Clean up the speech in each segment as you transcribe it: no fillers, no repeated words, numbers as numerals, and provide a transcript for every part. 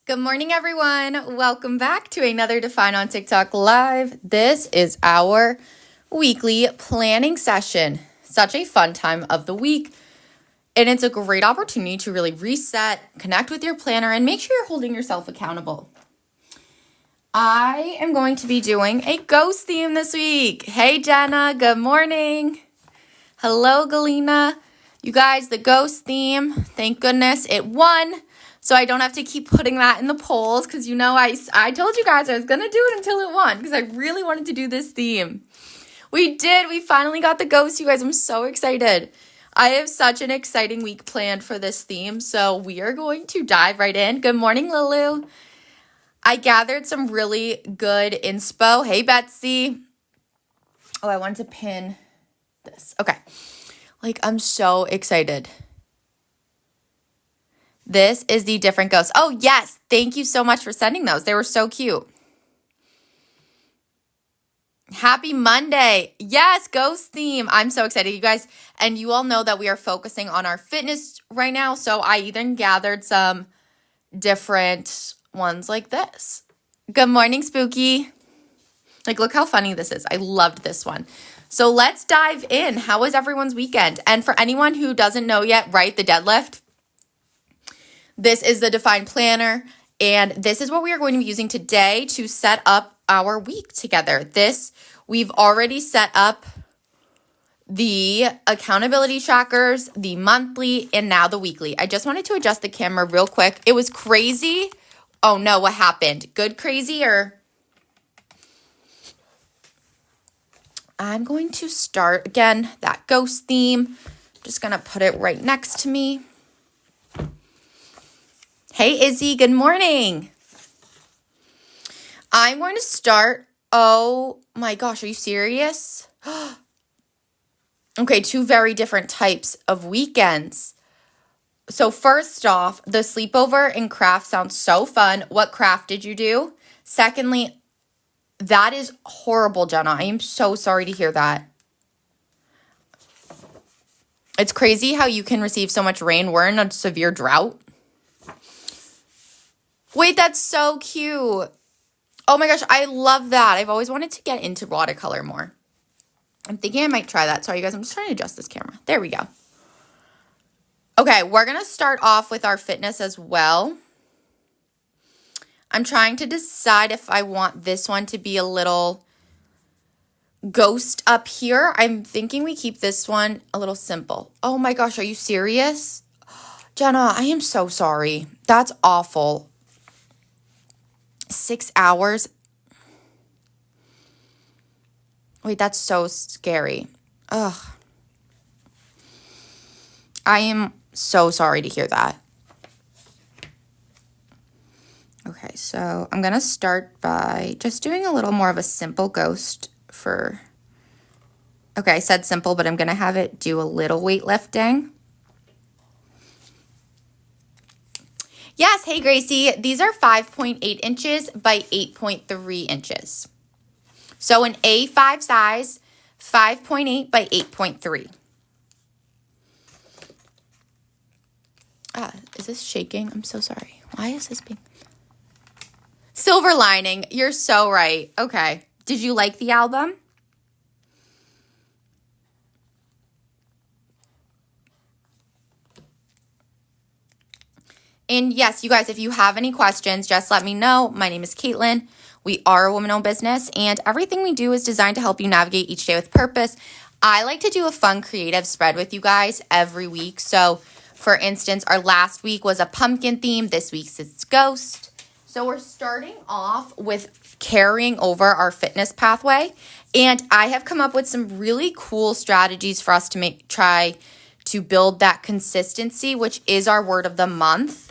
Good morning, everyone. Welcome back to another Define on TikTok Live. This is our weekly planning session. Such a fun time of the week. And it's a great opportunity to really reset, connect with your planner, and make sure you're holding yourself accountable. I am going to be doing a ghost theme this week. Hey, Jenna. Good morning. Hello, Galena. You guys, the ghost theme, thank goodness it won. So I don't have to keep putting that in the polls because, you know, I told you guys I was going to do it until it won because I really wanted to do this theme. We did. We finally got the ghost, you guys. I'm so excited. I have such an exciting week planned for this theme, so we are going to dive right in. Good morning, Lulu. I gathered some really good inspo. Hey, Betsy. Oh, I wanted to pin this. Okay. I'm so excited. This is the different ghosts. Oh, yes. Thank you so much for sending those. They were so cute. Happy Monday. Yes, ghost theme. I'm so excited, you guys. And you all know that we are focusing on our fitness right now. So I even gathered some different ones like this. Good morning, Spooky. Look how funny this is. I loved this one. So let's dive in. How was everyone's weekend? And for anyone who doesn't know yet, right, the deadlift. This is the Define Planner, and this is what we are going to be using today to set up our week together. We've already set up the accountability trackers, the monthly, and now the weekly. I just wanted to adjust the camera real quick. It was crazy. Oh no, what happened? Good crazy or? I'm going to start, again, that ghost theme. Just going to put it right next to me. Hey, Izzy, good morning. I'm going to start. Oh my gosh, are you serious? Okay, two very different types of weekends. So first off, the sleepover and craft sounds so fun. What craft did you do? Secondly, that is horrible, Jenna. I am so sorry to hear that. It's crazy how you can receive so much rain. We're in a severe drought. Wait, that's so cute. Oh my gosh, I love that. I've always wanted to get into watercolor more. I'm thinking I might try that. Sorry, you guys, I'm just trying to adjust this camera. There we go. Okay, we're going to start off with our fitness as well. I'm trying to decide if I want this one to be a little ghost up here. I'm thinking we keep this one a little simple. Oh my gosh, are you serious? Jenna, I am so sorry. That's awful. 6 hours. Wait, that's so scary. Ugh. I am so sorry to hear that. Okay, so I'm going to start by just doing a little more of a simple ghost for... Okay, I said simple, but I'm going to have it do a little weightlifting. Yes, hey Gracie, these are 5.8 inches by 8.3 inches. So an A5 size, 5.8 by 8.3. Is this shaking? I'm so sorry. Why is this being... Silver Lining, you're so right. Okay, did you like the album? And yes, you guys, if you have any questions, just let me know. My name is Caitlin. We are a woman-owned business, and everything we do is designed to help you navigate each day with purpose. I like to do a fun, creative spread with you guys every week. So, for instance, our last week was a pumpkin theme. This week's it's ghost. So, we're starting off with carrying over our fitness pathway, and I have come up with some really cool strategies for us to try to build that consistency, which is our word of the month.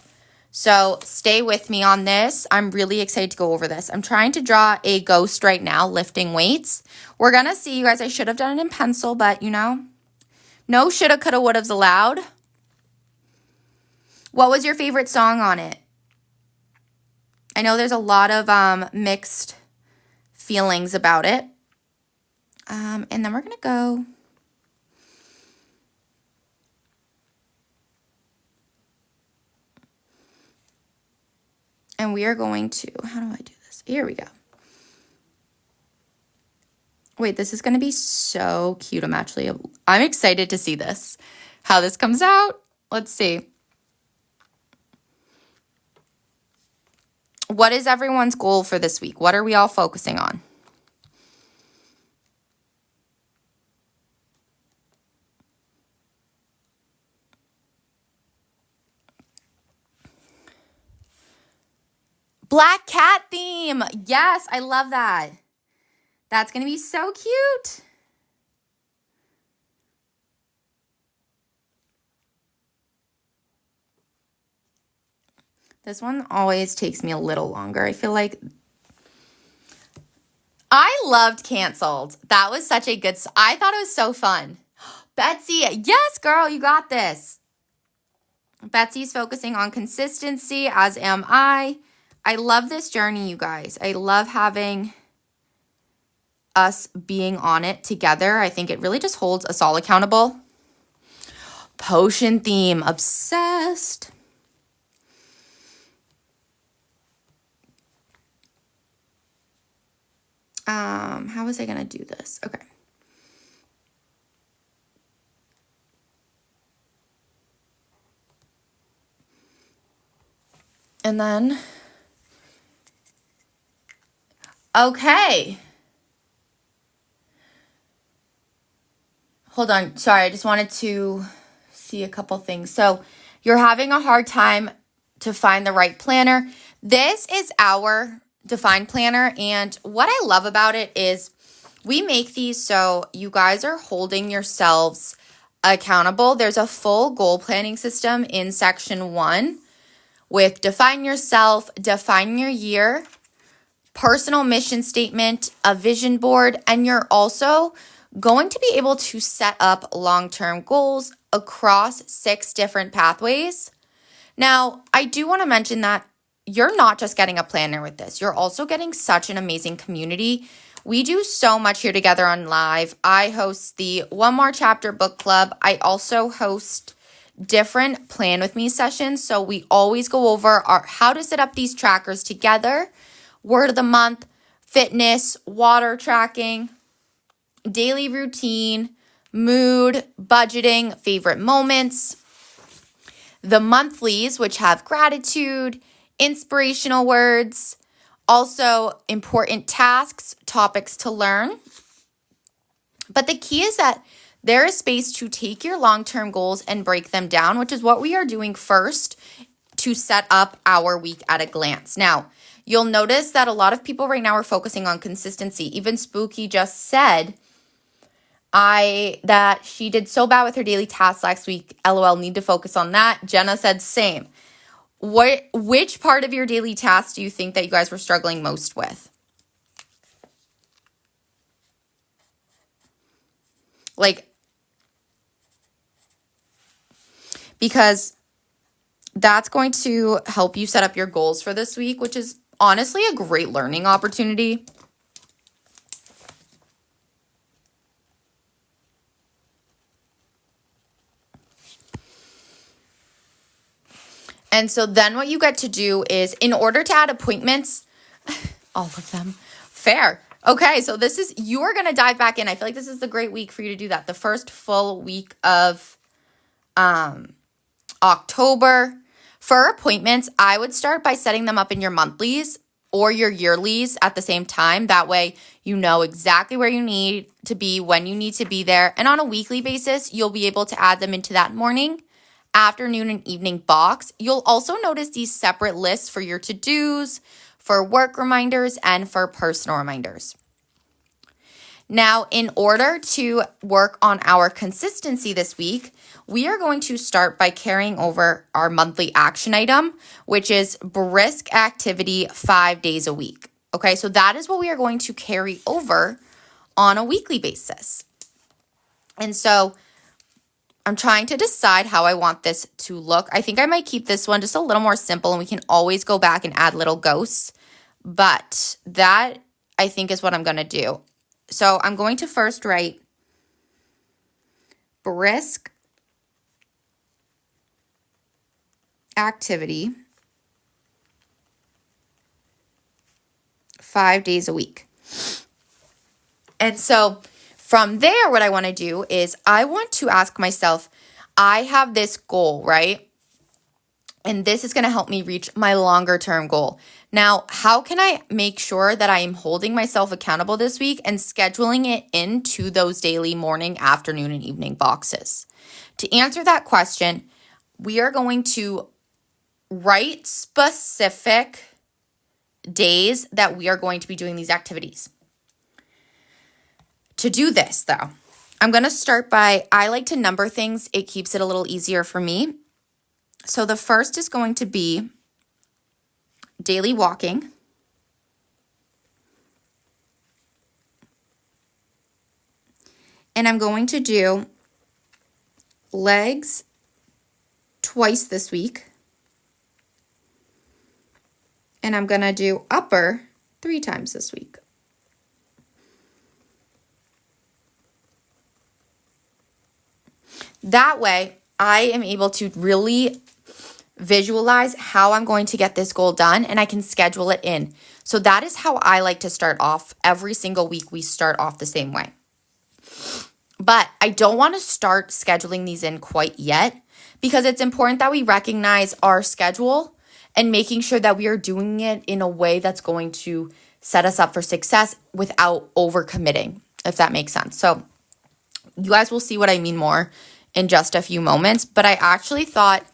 So stay with me on this. I'm really excited to go over this. I'm trying to draw a ghost right now, lifting weights. We're going to see, you guys, I should have done it in pencil, but you know, no shoulda, coulda, woulda's allowed. What was your favorite song on it? I know there's a lot of mixed feelings about it. And then we're going to go... And we are going to, how do I do this? Here we go. Wait, this is going to be so cute. I'm excited to see this, how this comes out. Let's see. What is everyone's goal for this week? What are we all focusing on? Black cat theme. Yes, I love that. That's going to be so cute. This one always takes me a little longer. I feel like I loved Canceled. That was such a good, I thought it was so fun. Betsy, yes, girl, you got this. Betsy's focusing on consistency, as am I. I love this journey, you guys. I love having us being on it together. I think it really just holds us all accountable. Potion theme, obsessed. How was I going to do this? Okay. And then, okay. Hold on. Sorry, I just wanted to see a couple things. So you're having a hard time to find the right planner. This is our defined planner. And what I love about it is we make these so you guys are holding yourselves accountable. There's a full goal planning system in section 1 with define yourself, define your year, personal mission statement, a vision board, and you're also going to be able to set up long-term goals across 6 different pathways. Now, I do want to mention that you're not just getting a planner with this. You're also getting such an amazing community. We do so much here together on live. I host the One More Chapter book club. I also host different plan with me sessions. So we always go over how to set up these trackers together. Word of the month, fitness, water tracking, daily routine, mood, budgeting, favorite moments, the monthlies, which have gratitude, inspirational words, also important tasks, topics to learn. But the key is that there is space to take your long-term goals and break them down, which is what we are doing first to set up our week at a glance. Now, you'll notice that a lot of people right now are focusing on consistency. Even Spooky just said that she did so bad with her daily tasks last week. LOL, need to focus on that. Jenna said same. Which part of your daily tasks do you think that you guys were struggling most with? Because that's going to help you set up your goals for this week, which is honestly a great learning opportunity. And so then what you get to do is, in order to add appointments, all of them, fair. Okay, so you're going to dive back in. I feel like this is a great week for you to do that. The first full week of October. For appointments, I would start by setting them up in your monthlies or your yearlies at the same time. That way, you know exactly where you need to be, when you need to be there. And on a weekly basis, you'll be able to add them into that morning, afternoon, and evening box. You'll also notice these separate lists for your to-dos, for work reminders, and for personal reminders. Now, in order to work on our consistency this week, we are going to start by carrying over our monthly action item, which is brisk activity 5 days a week. Okay, so that is what we are going to carry over on a weekly basis. And so I'm trying to decide how I want this to look. I think I might keep this one just a little more simple, and we can always go back and add little ghosts. But that, I think, is what I'm going to do. So I'm going to first write brisk activity 5 days a week. And so from there, what I want to do is I want to ask myself, I have this goal, right? And this is going to help me reach my longer term goal. Now, how can I make sure that I am holding myself accountable this week and scheduling it into those daily morning, afternoon, and evening boxes? To answer that question, we are going to write specific days that we are going to be doing these activities. To do this, though, I'm going to start by, I like to number things. It keeps it a little easier for me. So the first is going to be daily walking. And I'm going to do legs twice this week. And I'm going to do upper 3 times this week. That way, I am able to really visualize how I'm going to get this goal done, and I can schedule it in. So that is how I like to start off. Every single week, we start off the same way. But I don't want to start scheduling these in quite yet, because it's important that we recognize our schedule and making sure that we are doing it in a way that's going to set us up for success without overcommitting, if that makes sense. So you guys will see what I mean more in just a few moments, but I actually thought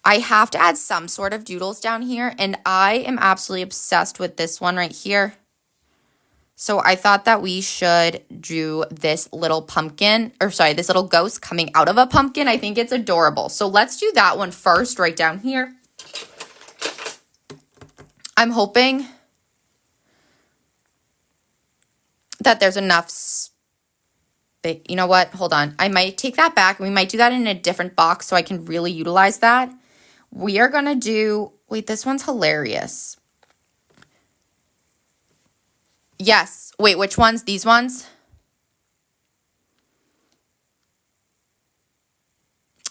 I have to add some sort of doodles down here, and I am absolutely obsessed with this one right here. So I thought that we should do this little pumpkin, this little ghost coming out of a pumpkin. I think it's adorable. So let's do that one first right down here. I'm hoping that there's enough space. You know what? Hold on. I might take that back. We might do that in a different box so I can really utilize that. We are going to do, wait, this one's hilarious. Yes. Wait, which ones? These ones?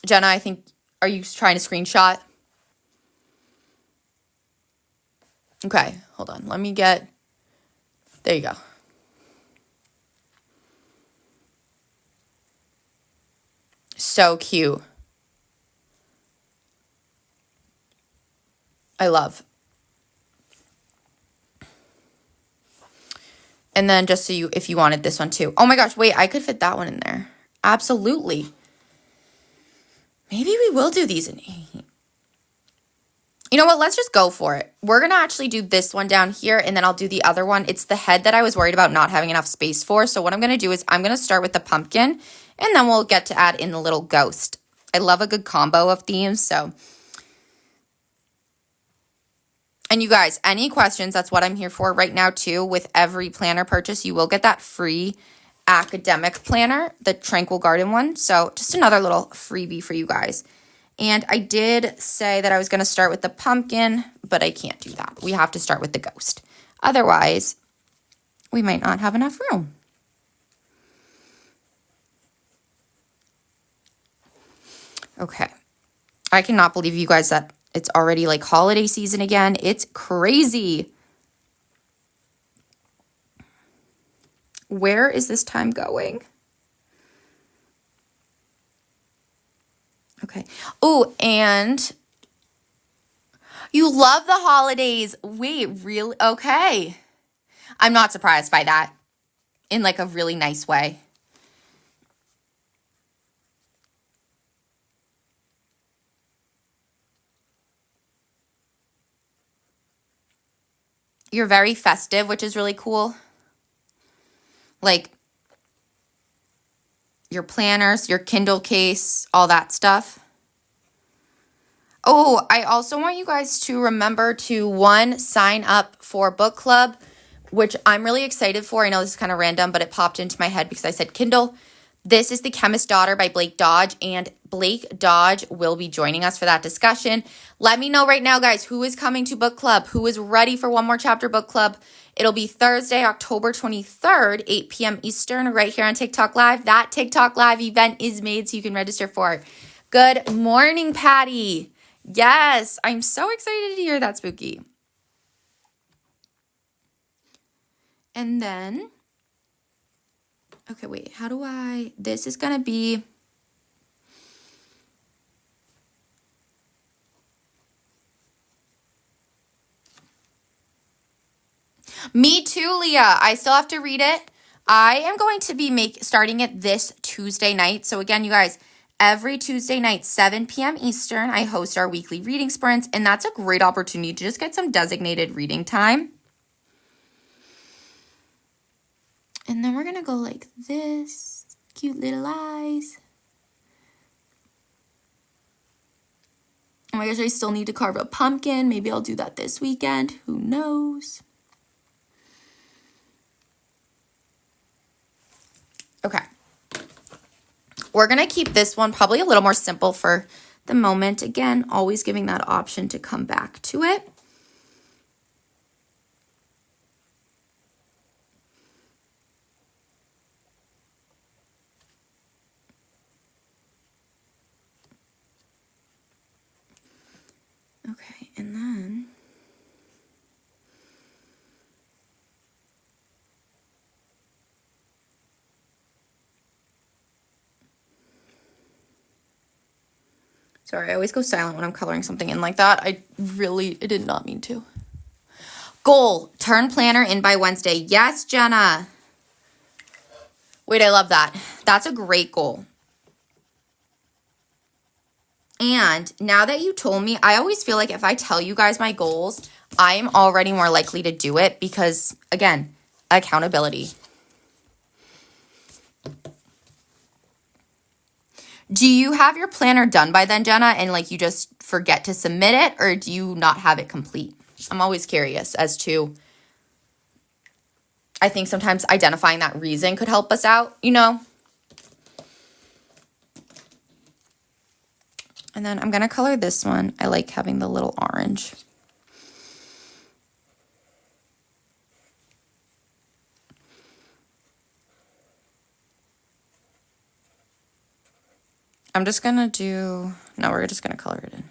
Jenna, I think, are you trying to screenshot? Okay, hold on. Let me get, there you go. So cute. I love. And then just so if you wanted this one too. Oh my gosh, wait, I could fit that one in there. Absolutely. Maybe we will do these in, you know what, let's just go for it. We're going to actually do this one down here, and then I'll do the other one. It's the head that I was worried about not having enough space for. So what I'm going to do is I'm going to start with the pumpkin, and then we'll get to add in the little ghost. I love a good combo of themes, so. And you guys, any questions, that's what I'm here for right now too. With every planner purchase, you will get that free academic planner, the Tranquil Garden one. So just another little freebie for you guys. And I did say that I was going to start with the pumpkin, but I can't do that. We have to start with the ghost. Otherwise, we might not have enough room. Okay. I cannot believe you guys that it's already like holiday season again. It's crazy. Where is this time going? Okay. Oh, and you love the holidays. Wait, really? Okay. I'm not surprised by that in like a really nice way. You're very festive, which is really cool. Like your planners, your Kindle case, all that stuff. Oh, I also want you guys to remember to sign up for book club, which I'm really excited for. I know this is kind of random, but it popped into my head because I said Kindle. This is The Chemist's Daughter by Blake Dodge, and Blake Dodge will be joining us for that discussion. Let me know right now, guys, who is coming to book club, who is ready for One More Chapter book club. It'll be Thursday, October 23rd, 8 p.m. Eastern, right here on TikTok Live. That TikTok Live event is made so you can register for it. Good morning, Patty. Yes, I'm so excited to hear that, Spooky. And then, okay, wait, this is going to be, me too, Leah. I still have to read it. I am going to be starting it this Tuesday night. So again, you guys, every Tuesday night, 7 p.m. Eastern, I host our weekly reading sprints, and that's a great opportunity to just get some designated reading time. And then we're going to go like this. Cute little eyes. Oh my gosh, I still need to carve a pumpkin. Maybe I'll do that this weekend. Who knows? Okay. We're going to keep this one probably a little more simple for the moment. Again, always giving that option to come back to it. Okay, and then sorry, I always go silent when I'm coloring something in like that. I did not mean to. Goal, turn planner in by Wednesday. Yes, Jenna. Wait, I love that. That's a great goal. And now that you told me, I always feel like if I tell you guys my goals, I'm already more likely to do it because, again, accountability. Do you have your planner done by then, Jenna, and like you just forget to submit it, or do you not have it complete? I'm always curious as to, I think sometimes identifying that reason could help us out, you know? And then I'm going to color this one. I like having the little orange. I'm just going to we're just going to color it in.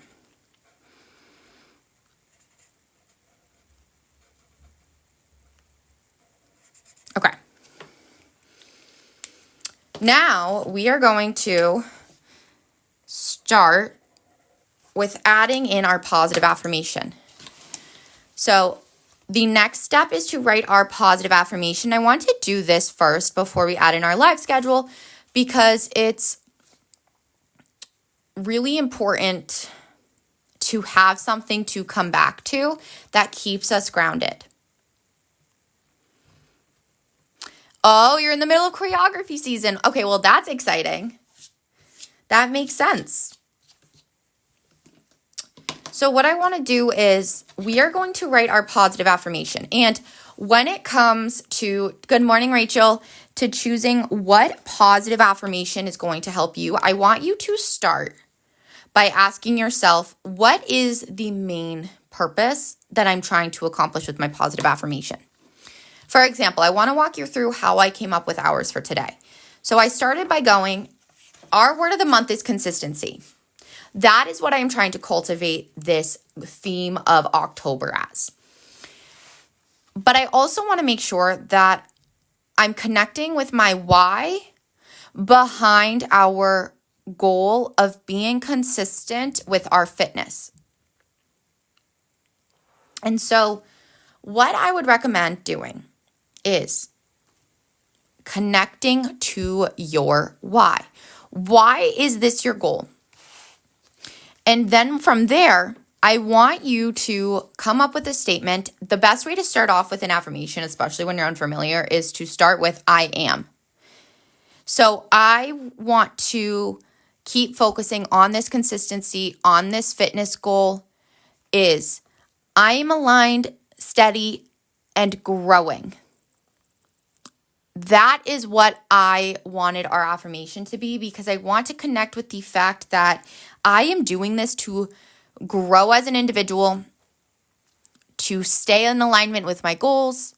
Okay. Now we are going to start with adding in our positive affirmation. So the next step is to write our positive affirmation. I want to do this first before we add in our live schedule because it's really important to have something to come back to that keeps us grounded. Oh, you're in the middle of choreography season. Okay, well, that's exciting. That makes sense. So what I want to do is we are going to write our positive affirmation. And when it comes to, good morning, Rachel, to choosing what positive affirmation is going to help you, I want you to start by asking yourself, what is the main purpose that I'm trying to accomplish with my positive affirmation? For example, I want to walk you through how I came up with ours for today. So I started by going, our word of the month is consistency. That is what I am trying to cultivate this theme of October as. But I also want to make sure that I'm connecting with my why behind our goal of being consistent with our fitness. And so what I would recommend doing is connecting to your why. Why is this your goal? And then from there, I want you to come up with a statement. The best way to start off with an affirmation, especially when you're unfamiliar, is to start with I am. So I want to keep focusing on this consistency, on this fitness goal is I am aligned, steady, and growing. That is what I wanted our affirmation to be because I want to connect with the fact that I am doing this to grow as an individual, to stay in alignment with my goals,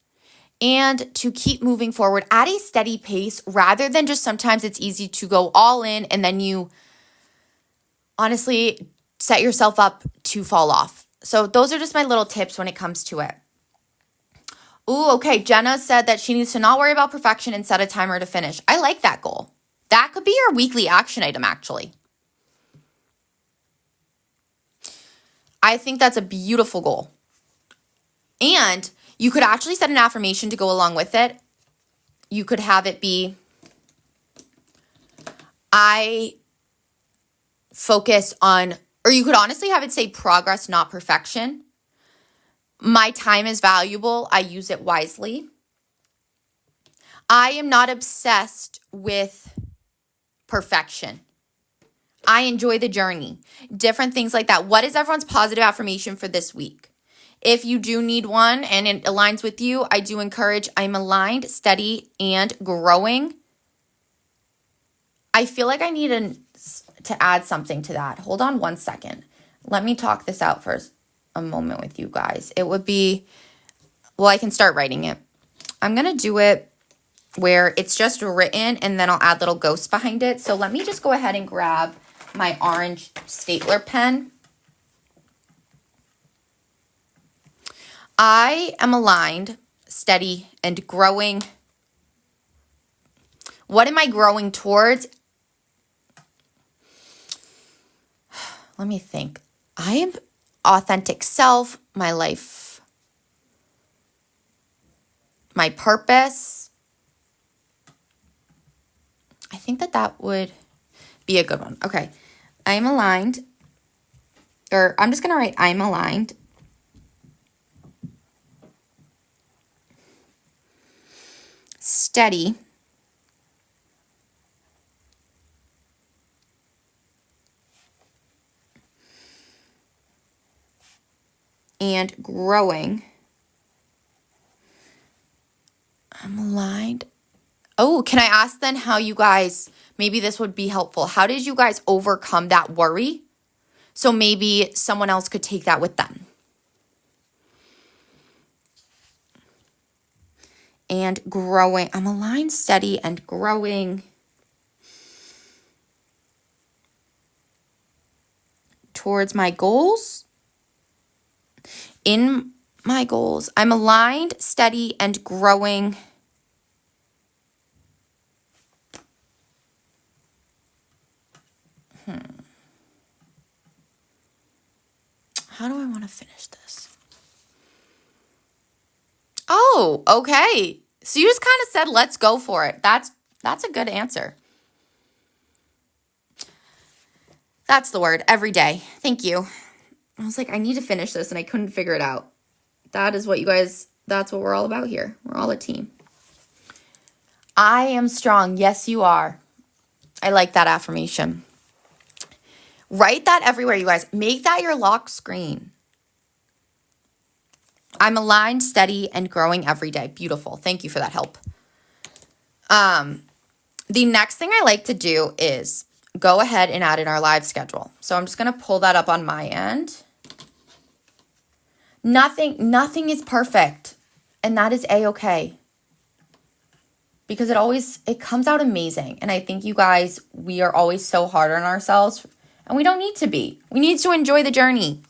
and to keep moving forward at a steady pace rather than just sometimes it's easy to go all in and then you honestly set yourself up to fall off. So those are just my little tips when it comes to it. Ooh, okay. Jenna said that she needs to not worry about perfection and set a timer to finish. I like that goal. That could be your weekly action item, actually. I think that's a beautiful goal. And you could actually set an affirmation to go along with it. You could have it be, I focus on, or you could honestly have it say progress, not perfection. My time is valuable. I use it wisely. I am not obsessed with perfection. I enjoy the journey. Different things like that. What is everyone's positive affirmation for this week? If you do need one and it aligns with you, I do encourage, I'm aligned, steady, and growing. I feel like I need to add something to that. Hold on one second. Let me talk this out for a moment with you guys. It would be, well, I can start writing it. I'm going to do it where it's just written and then I'll add little ghosts behind it. So let me just go ahead and grab my orange stapler pen. I am aligned, steady, and growing. What am I growing towards? Let me think. I am authentic self, my life, my purpose. I think that would be a good one. Okay. I'm aligned, or I'm just going to write I'm aligned. Steady. And growing. I'm aligned. Oh, can I ask then how you guys, maybe this would be helpful. How did you guys overcome that worry? So maybe someone else could take that with them. And growing. I'm aligned, steady, and growing towards my goals. In my goals, I'm aligned, steady, and growing. How do I want to finish this? Oh, okay. So you just kind of said, let's go for it. That's a good answer. That's the word, every day. Thank you. I was like, I need to finish this and I couldn't figure it out. That is what you guys, that's what we're all about here. We're all a team. I am strong. Yes, you are. I like that affirmation. Write that everywhere, you guys. Make that your lock screen. I'm aligned, steady, and growing every day. Beautiful. Thank you for that help. The next thing I like to do is go ahead and add in our live schedule. So I'm just going to pull that up on my end. Nothing is perfect, and that is a-okay. Because it comes out amazing. And I think you guys, we are always so hard on ourselves, and we don't need to be. We need to enjoy the journey.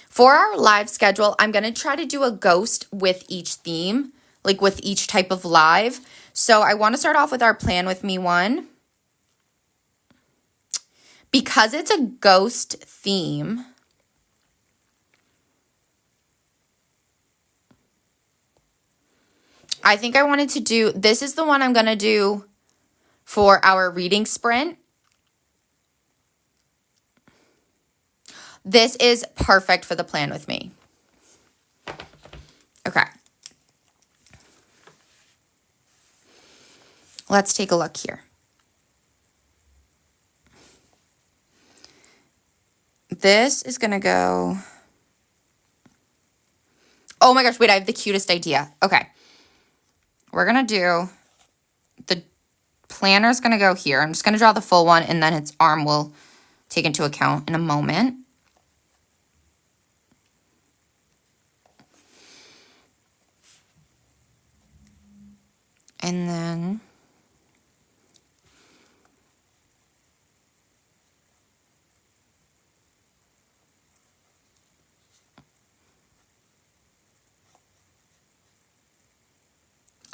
For our live schedule, I'm going to try to do a ghost with each theme, like with each type of live. So I want to start off with our Plan With Me one. Because it's a ghost theme, I think I wanted to do, this is the one I'm going to do for our reading sprint. This is perfect for the Plan With Me. Okay. Let's take a look here. This is going to go. Oh my gosh, wait, I have the cutest idea. Okay. We're going to do, the planner's going to go here. I'm just going to draw the full one, and then its arm will take into account in a moment. And then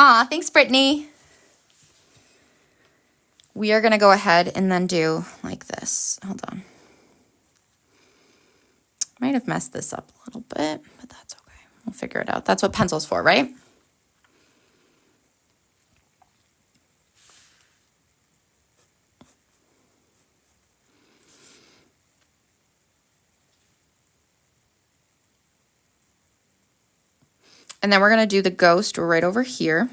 Aw, thanks, Brittany. We are going to go ahead and then do like this. Hold on. Might have messed this up a little bit, but that's okay. We'll figure it out. That's what pencil's for, right? And then we're going to do the ghost right over here.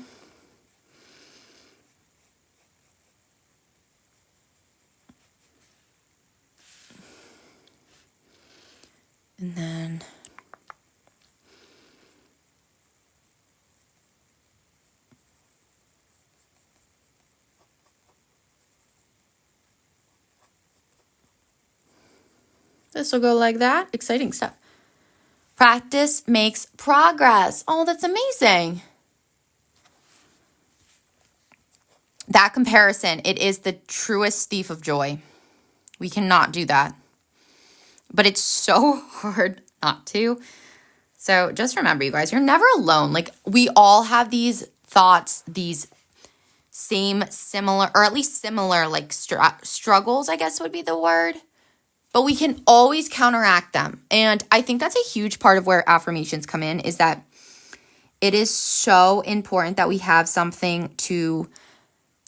And then this will go like that. Exciting stuff. Practice makes progress. Oh, that's amazing. That comparison, it is the truest thief of joy. We cannot do that. But it's so hard not to. So just remember, you guys, you're never alone. Like, we all have these thoughts, these similar, or at least similar, like struggles, I guess would be the word. But we can always counteract them. And I think that's a huge part of where affirmations come in, is that it is so important that we have something to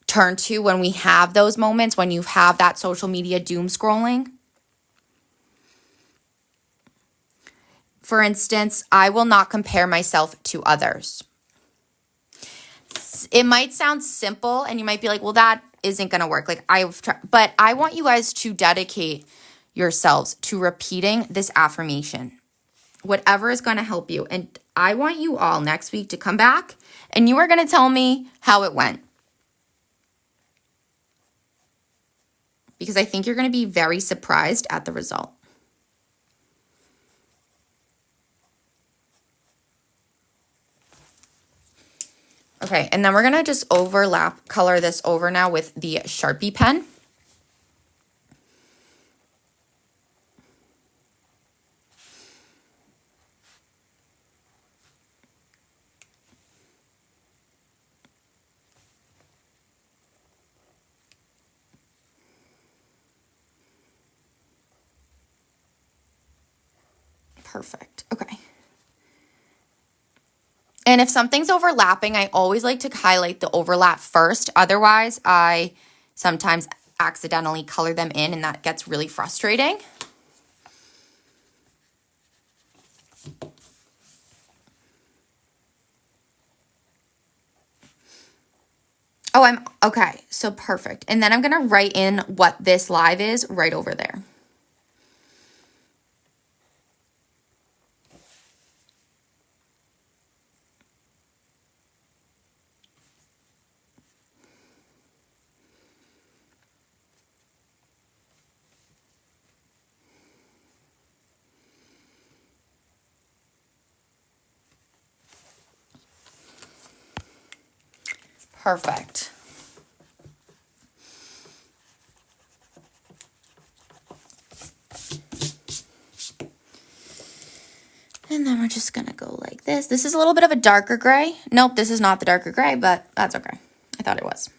turn to when we have those moments, when you have that social media doom scrolling. For instance, I will not compare myself to others. It might sound simple and you might be like, well, that isn't going to work. Like, but I want you guys to dedicate yourselves to repeating this affirmation, whatever is going to help you. And I want you all next week to come back and you are going to tell me how it went. Because I think you're going to be very surprised at the result. Okay, and then we're going to just color this over now with the Sharpie pen. Perfect. Okay. And if something's overlapping, I always like to highlight the overlap first. Otherwise, I sometimes accidentally color them in, and that gets really frustrating. Oh, okay. So perfect. And then I'm going to write in what this live is right over there. Perfect. And then we're just going to go like this. This is a little bit of a darker gray. Nope, this is not the darker gray, but that's okay. I thought it was.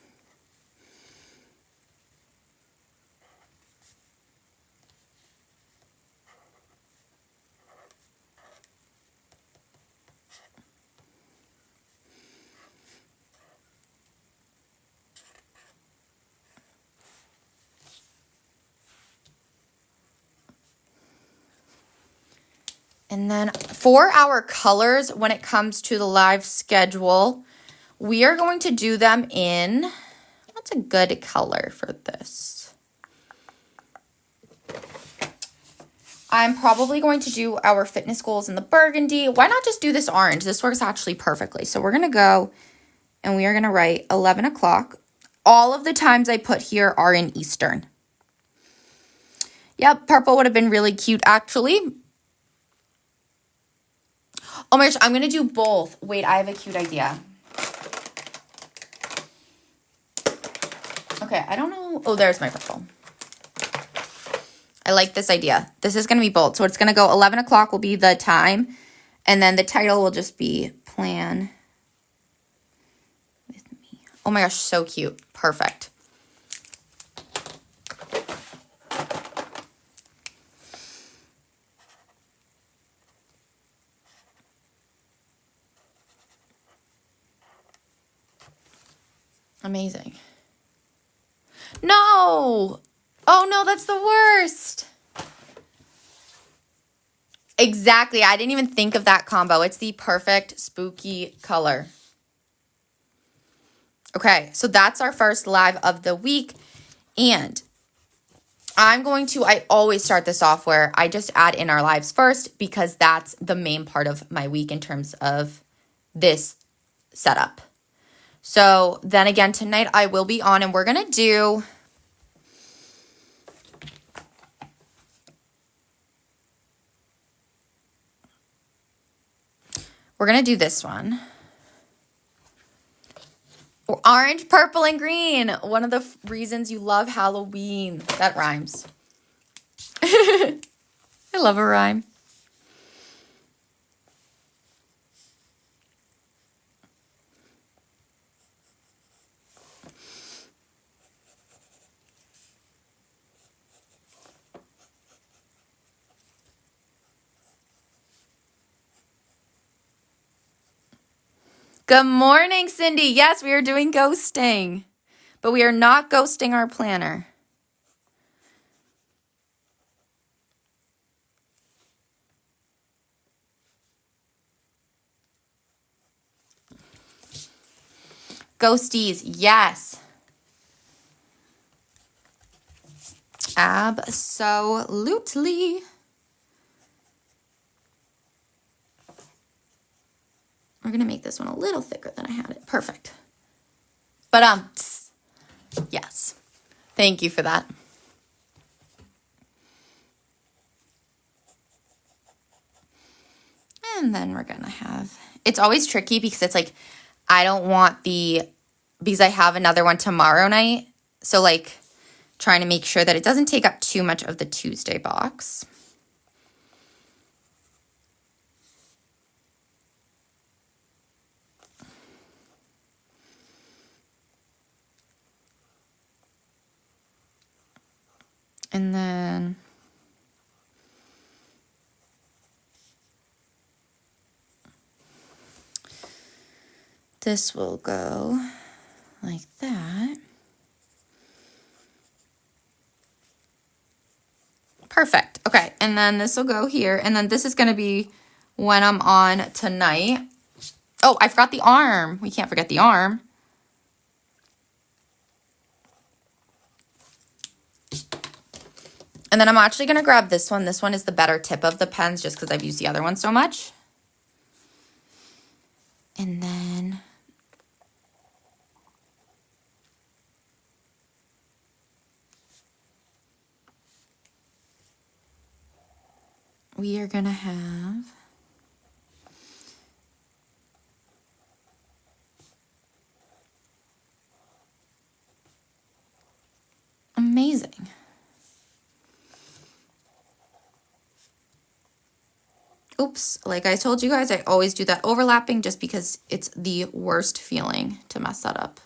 And then for our colors, when it comes to the live schedule, we are going to do them in, what's a good color for this? I'm probably going to do our fitness goals in the burgundy. Why not just do this orange? This works actually perfectly. So we're going to go and we are going to write 11 o'clock. All of the times I put here are in Eastern. Yep, purple would have been really cute actually. Oh my gosh, I'm going to do both. Wait, I have a cute idea. Okay, I don't know. Oh, there's my purple. I like this idea. This is going to be bold. So it's going to go 11 o'clock will be the time. And then the title will just be plan Oh my gosh, so cute. Perfect. Amazing. No! Oh no, that's the worst. Exactly. I didn't even think of that combo. It's the perfect spooky color. Okay, so that's our first live of the week. And I always start this off where I just add in our lives first because that's the main part of my week in terms of this setup. So then again, tonight I will be on and we're going to do this one. Orange, purple, and green. One of the reasons you love Halloween. That rhymes. I love a rhyme. Good morning, Cindy. Yes, we are doing ghosting, but we are not ghosting our planner. Ghosties, yes. Absolutely. We're going to make this one a little thicker than I had it. Perfect. But, yes. Thank you for that. And then we're going to have, it's always tricky because it's like, I don't want because I have another one tomorrow night. So like trying to make sure that it doesn't take up too much of the Tuesday box. And then this will go like that. Perfect. Okay, and then this will go here. And then this is going to be when I'm on tonight. Oh, I forgot the arm. We can't forget the arm. And then I'm actually going to grab this one. This one is the better tip of the pens just because I've used the other one so much. And then we are going to have amazing. Oops, like I told you guys, I always do that overlapping just because it's the worst feeling to mess that up.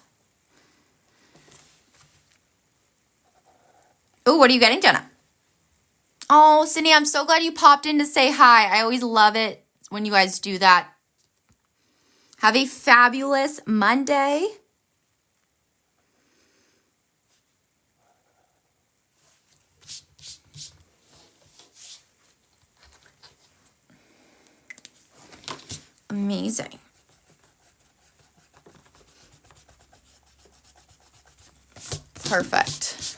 Oh, what are you getting, Jenna? Oh, Cindy, I'm so glad you popped in to say hi. I always love it when you guys do that. Have a fabulous Monday. Amazing. Perfect.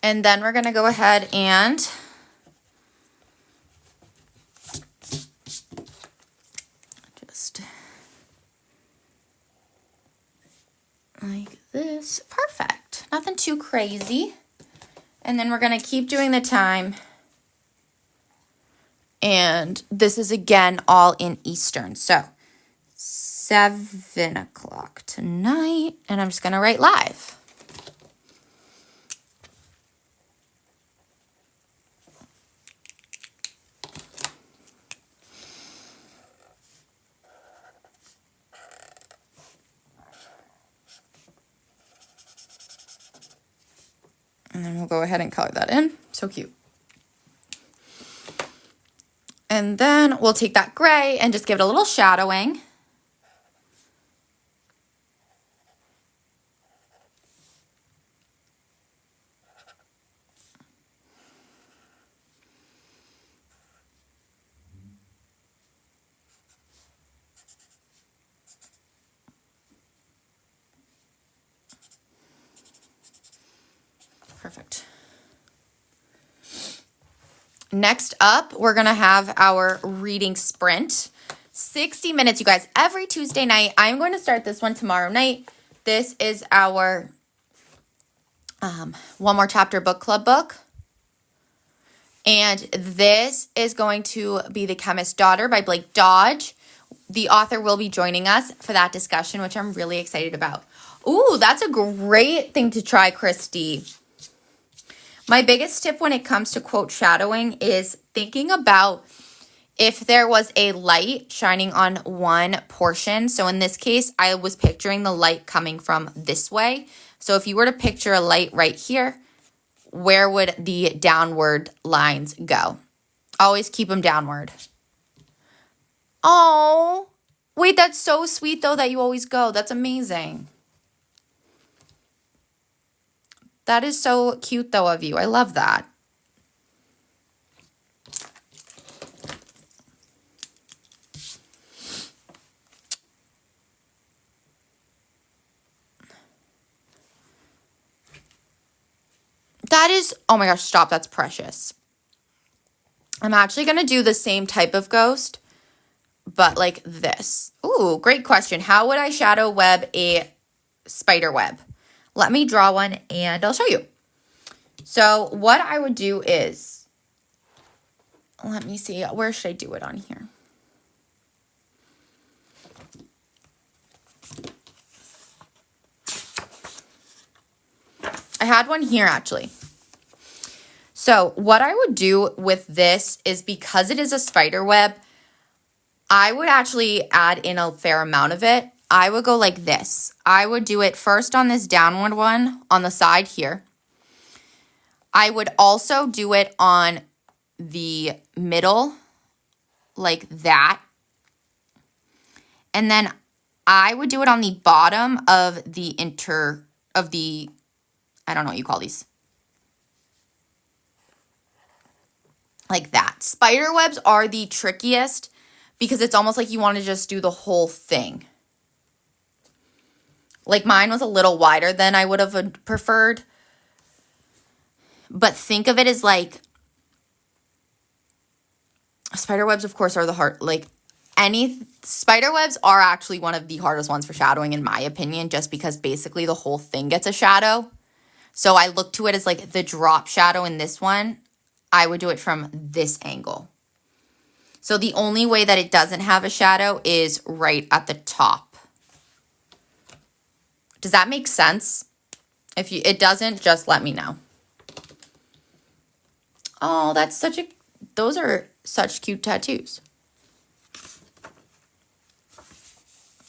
And then we're going to go ahead and just like this. Perfect. Nothing too crazy. And then we're going to keep doing the time. And this is again all in Eastern. So 7 o'clock tonight. And I'm just going to write live. And then we'll go ahead and color that in. So cute. And then we'll take that gray and just give it a little shadowing. Perfect. Next up, we're going to have our reading sprint. 60 minutes, you guys, every Tuesday night. I'm going to start this one tomorrow night. This is our One More Chapter book club book. And this is going to be The Chemist's Daughter by Blake Dodge. The author will be joining us for that discussion, which I'm really excited about. Ooh, that's a great thing to try, Christy. My biggest tip when it comes to quote shadowing is thinking about if there was a light shining on one portion. So in this case, I was picturing the light coming from this way. So if you were to picture a light right here, where would the downward lines go? Always keep them downward. Oh, wait, that's so sweet though that you always go. That's amazing. That is so cute, though, of you. I love that. That is, oh my gosh, stop. That's precious. I'm actually going to do the same type of ghost, but like this. Ooh, great question. How would I shadow web a spider web? Let me draw one and I'll show you. So what I would do is, let me see, where should I do it on here? I had one here actually. So what I would do with this is because it is a spider web, I would actually add in a fair amount of it. I would go like this. I would do it first on this downward one on the side here. I would also do it on the middle like that. And then I would do it on the bottom of the I don't know what you call these. Like that. Spider webs are the trickiest because it's almost like you want to just do the whole thing. Like mine was a little wider than I would have preferred. But think of it as like, spider webs, of course, are the hard, like spider webs are actually one of the hardest ones for shadowing in my opinion, just because basically the whole thing gets a shadow. So I look to it as like the drop shadow in this one. I would do it from this angle. So the only way that it doesn't have a shadow is right at the top. Does that make sense? If it doesn't, just let me know. Oh, those are such cute tattoos.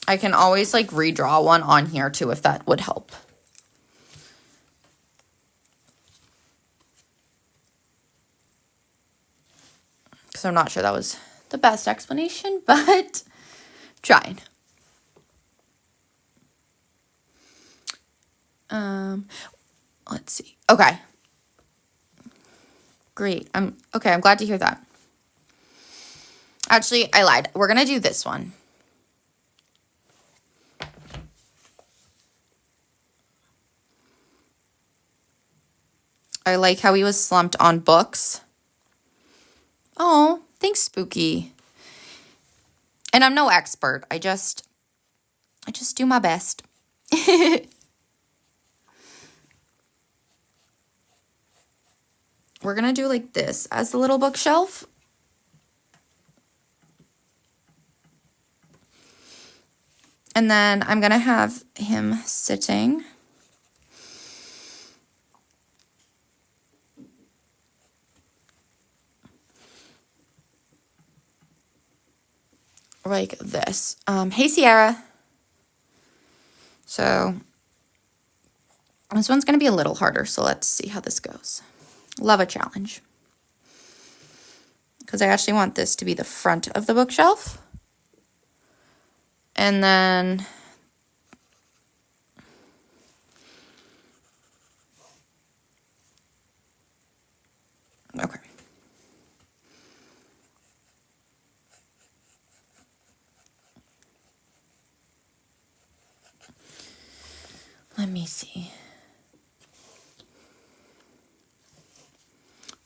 I can always like redraw one on here too if that would help. Because I'm not sure that was the best explanation, but trying. Let's see. Okay. Great. I'm glad to hear that. Actually, I lied. We're going to do this one. I like how he was slumped on books. Oh, thanks, Spooky. And I'm no expert. I just do my best. We're going to do like this as the little bookshelf. And then I'm going to have him sitting like this. Hey, Sierra. So this one's going to be a little harder, so let's see how this goes. Love a challenge. Because I actually want this to be the front of the bookshelf. And then okay. Let me see.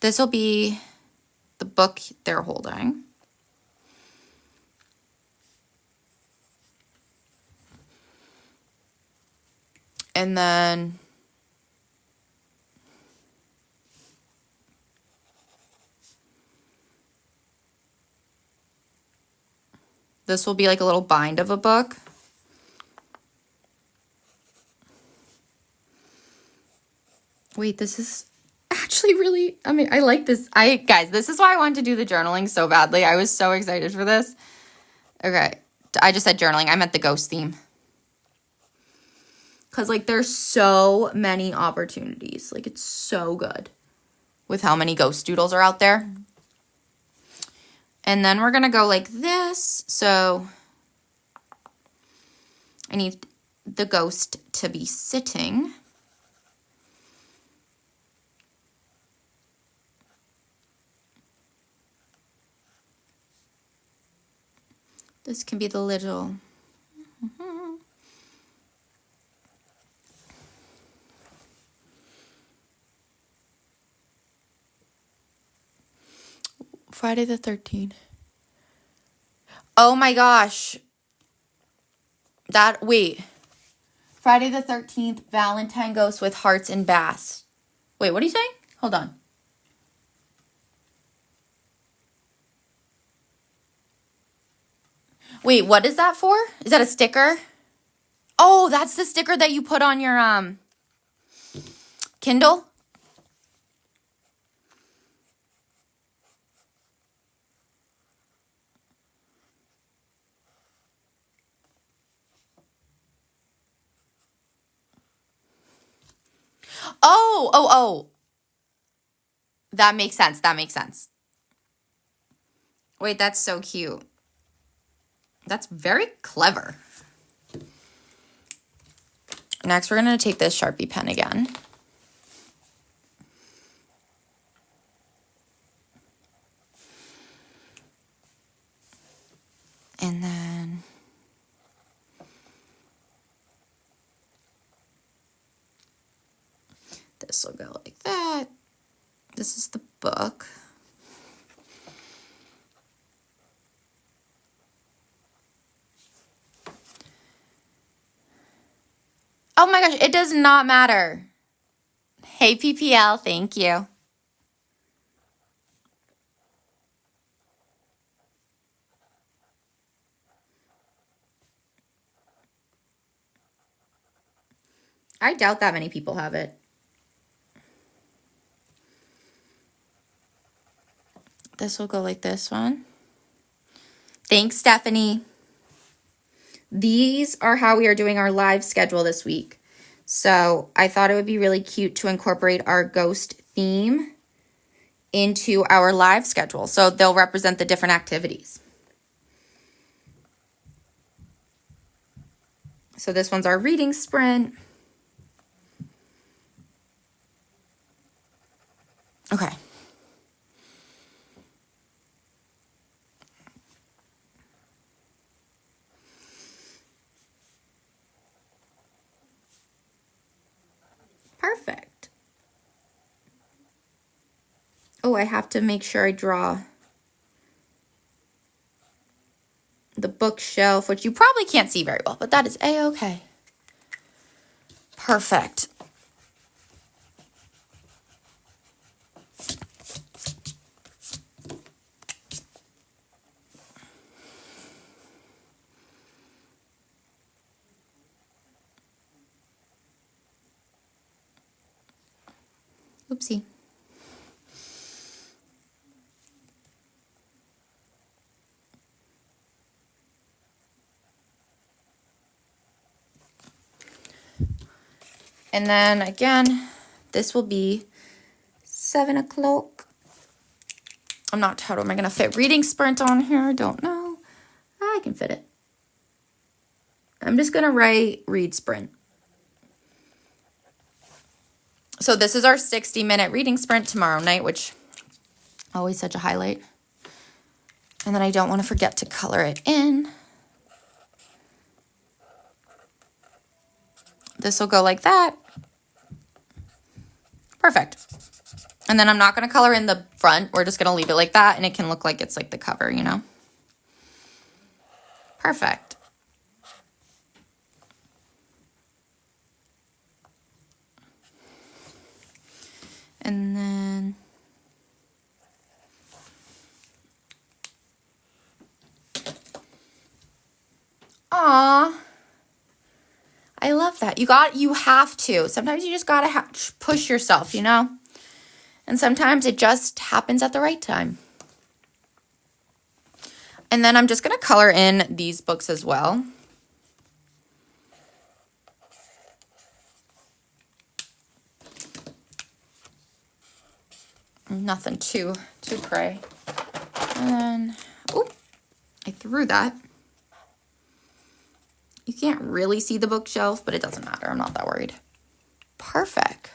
This will be the book they're holding. And then this will be like a little bind of a book. Wait, this is actually really, I mean, I like this. Guys, this is why I wanted to do the journaling so badly. I was so excited for this. Okay, I just said journaling. I meant the ghost theme. Because, like, there's so many opportunities. Like, it's so good with how many ghost doodles are out there. And then we're going to go like this. So I need the ghost to be sitting. This can be the little... Friday the 13th. Oh my gosh. Wait. Friday the 13th, Valentine ghost with hearts and baths. Wait, what are you saying? Hold on. Wait, what is that for? Is that a sticker? Oh, that's the sticker that you put on your Kindle? Oh. That makes sense. That makes sense. Wait, that's so cute. That's very clever. Next, we're going to take this Sharpie pen again. And then this will go like that. This is the book. Oh my gosh, it does not matter. Hey, PPL, thank you. I doubt that many people have it. This will go like this one. Thanks, Stephanie. These are how we are doing our live schedule this week. So I thought it would be really cute to incorporate our ghost theme into our live schedule. So they'll represent the different activities. So this one's our reading sprint. Okay. Perfect. Oh, I have to make sure I draw the bookshelf, which you probably can't see very well, but that is A-okay. Perfect. Oopsie. And then again, this will be 7 o'clock. I'm not, how am I going to fit reading sprint on here? Don't know. I can fit it. I'm just going to write read sprint. So this is our 60-minute reading sprint tomorrow night, which always such a highlight. And then I don't want to forget to color it in. This will go like that. Perfect. And then I'm not going to color in the front. We're just going to leave it like that, and it can look like it's like the cover, you know? Perfect. And then aw, I love that. You have to. Sometimes you just gotta push yourself, you know? And sometimes it just happens at the right time. And then I'm just gonna color in these books as well. Nothing too cray. And then, oop, I threw that. You can't really see the bookshelf, but it doesn't matter. I'm not that worried. Perfect.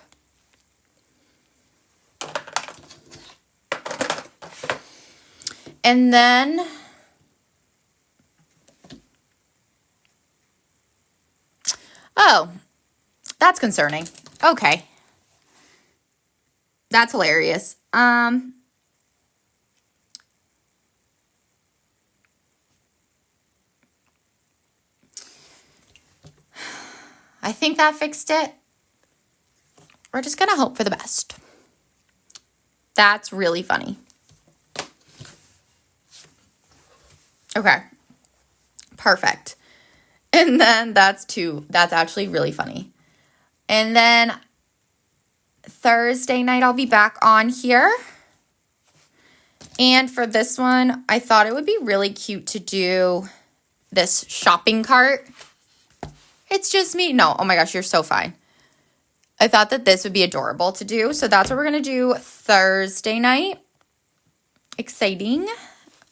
And then oh, that's concerning. Okay. That's hilarious. I think that fixed it. We're just gonna hope for the best. That's really funny. Okay. Perfect. And then that's actually really funny. And then Thursday night I'll be back on here. And for this one, I thought it would be really cute to do this shopping cart. It's just me. No, oh my gosh, you're so fine. I thought that this would be adorable to do. So that's what we're going to do Thursday night. Exciting.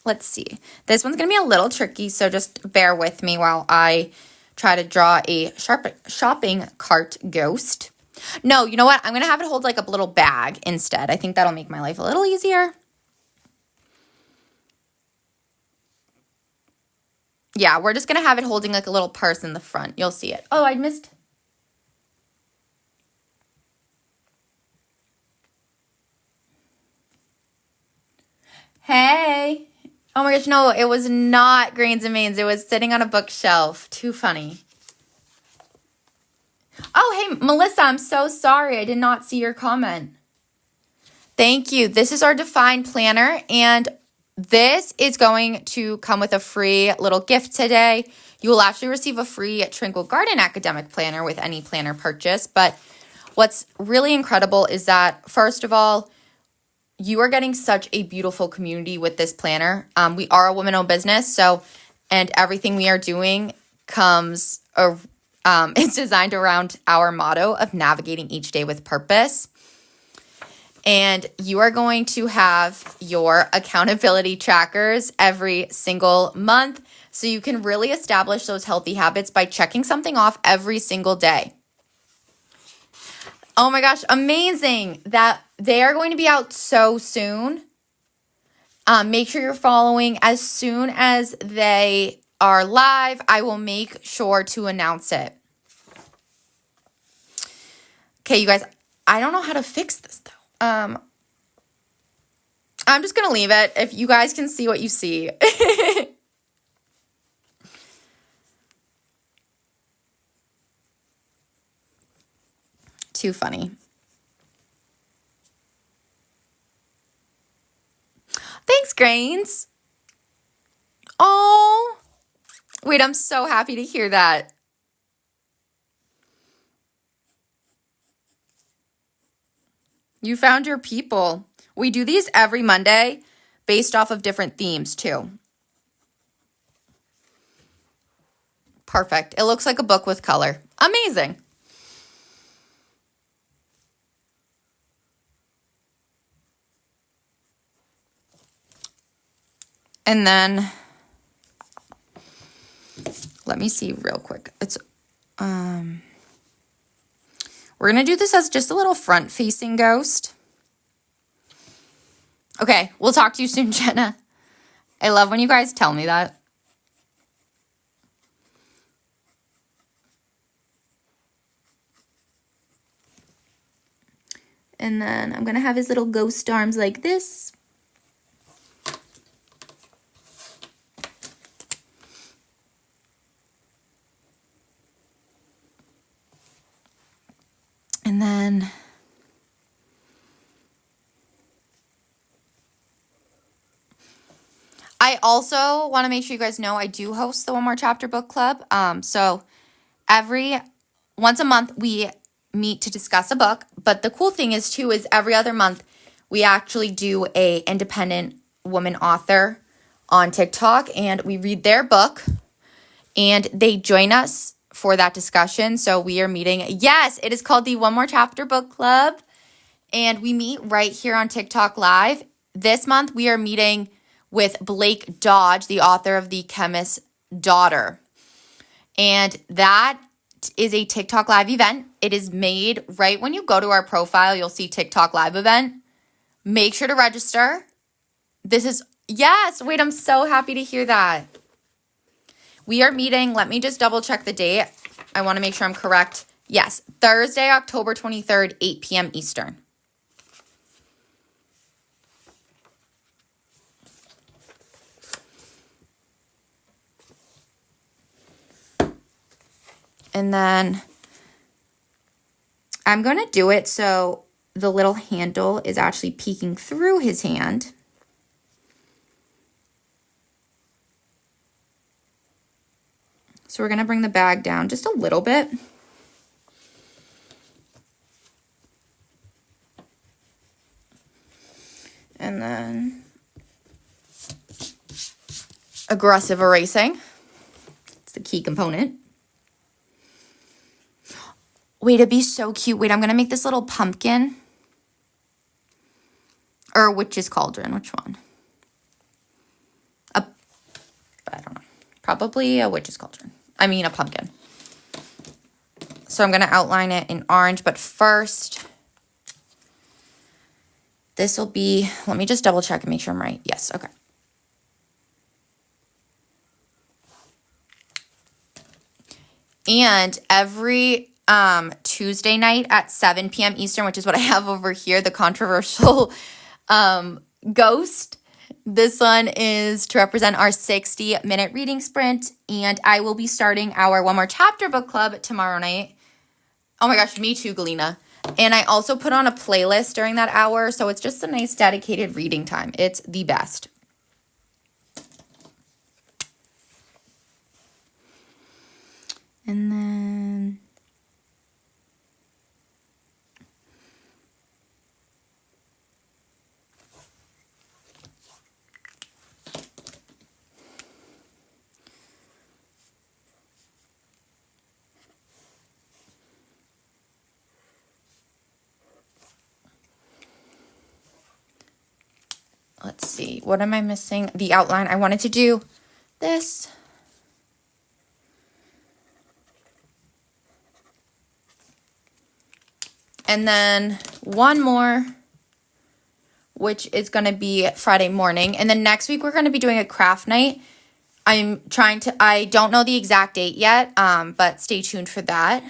Let's see. This one's going to be a little tricky, so just bear with me while I try to draw a shopping cart ghost. No, you know what? I'm going to have it hold like a little bag instead. I think that'll make my life a little easier. Yeah, we're just going to have it holding like a little purse in the front. You'll see it. Oh, I missed. Hey. Oh my gosh, no, it was not Grains and Mains. It was sitting on a bookshelf. Too funny. Oh, hey, Melissa, I'm so sorry. I did not see your comment. Thank you. This is our Define Planner, and this is going to come with a free little gift today. You will actually receive a free Tranquil Garden Academic Planner with any planner purchase. But what's really incredible is that, first of all, you are getting such a beautiful community with this planner. We are a woman-owned business, and everything we are doing is designed around our motto of navigating each day with purpose. And you are going to have your accountability trackers every single month, so you can really establish those healthy habits by checking something off every single day. Oh my gosh, amazing that they are going to be out so soon. Make sure you're following. As soon as they are live, I will make sure to announce it. Okay, you guys, I don't know how to fix this though. I'm just going to leave it if you guys can see what you see. Too funny. Thanks, Grains. Oh, wait, I'm so happy to hear that. You found your people. We do these every Monday based off of different themes too. Perfect. It looks like a book with color. Amazing. And then let me see real quick. We're going to do this as just a little front-facing ghost. Okay, we'll talk to you soon, Jenna. I love when you guys tell me that. And then I'm going to have his little ghost arms like this. And then I also want to make sure you guys know I do host the One More Chapter Book Club. So once a month we meet to discuss a book. But the cool thing is too is every other month we actually do a independent woman author on TikTok and we read their book and they join us for that discussion. So we are meeting. Yes, it is called the One More Chapter Book Club. And we meet right here on TikTok Live. This month we are meeting with Blake Dodge, the author of The Chemist's Daughter. And that is a TikTok Live event. It is made right when you go to our profile, you'll see TikTok Live event. Make sure to register. Yes, wait, I'm so happy to hear that. We are meeting, let me just double check the date. I want to make sure I'm correct. Yes, Thursday, October 23rd, 8 p.m. Eastern. And then I'm going to do it so the little handle is actually peeking through his hand. So we're going to bring the bag down just a little bit. And then aggressive erasing. It's the key component. Wait, it'd be so cute. Wait, I'm going to make this little pumpkin. Or a witch's cauldron. Which one? I don't know. Probably a witch's cauldron. I mean, a pumpkin. So I'm going to outline it in orange. But first, this will be, let me just double check and make sure I'm right. Yes, okay. And every Tuesday night at 7 p.m. Eastern, which is what I have over here, the controversial ghost. This one is to represent our 60-minute reading sprint. And I will be starting our One More Chapter Book Club tomorrow night. Oh my gosh, me too, Galena. And I also put on a playlist during that hour. So it's just a nice dedicated reading time. It's the best. And then let's see, what am I missing? The outline. I wanted to do this. And then one more, which is going to be Friday morning. And then next week, we're going to be doing a craft night. I don't know the exact date yet, but stay tuned for that.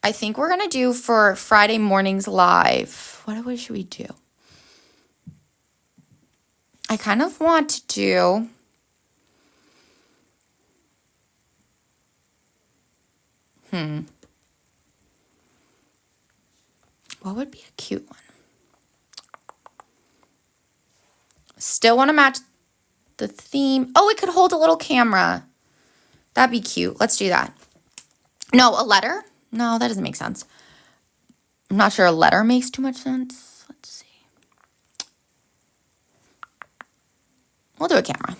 I think we're going to do for Friday mornings live. What should we do? I kind of want to do what would be a cute one? Still want to match the theme. Oh, it could hold a little camera. That'd be cute. Let's do that. No, a letter? No, that doesn't make sense. I'm not sure a letter makes too much sense. Let's see. We'll do a camera.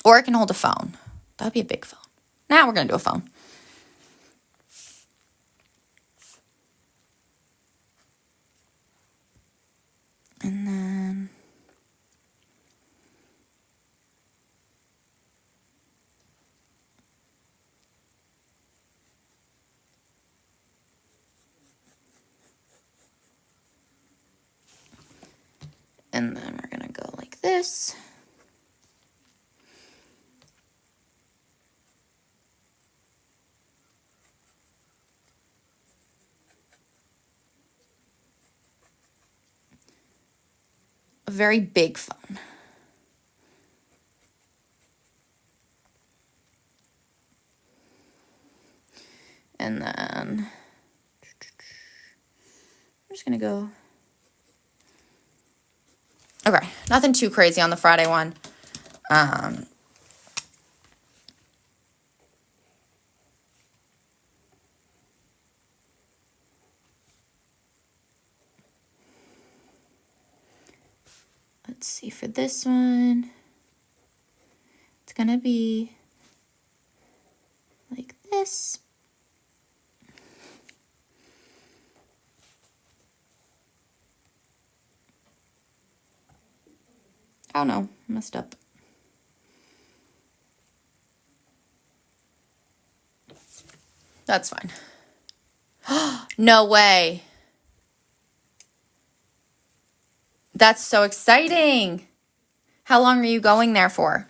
Or it can hold a phone. That would be a big phone. Now we're going to do a phone. And then we're going to go like this. A very big phone. And then I'm just going to go. Okay, nothing too crazy on the Friday one. Let's see, for this one, it's going to be like this. Oh no, messed up. That's fine. No way. That's so exciting. How long are you going there for?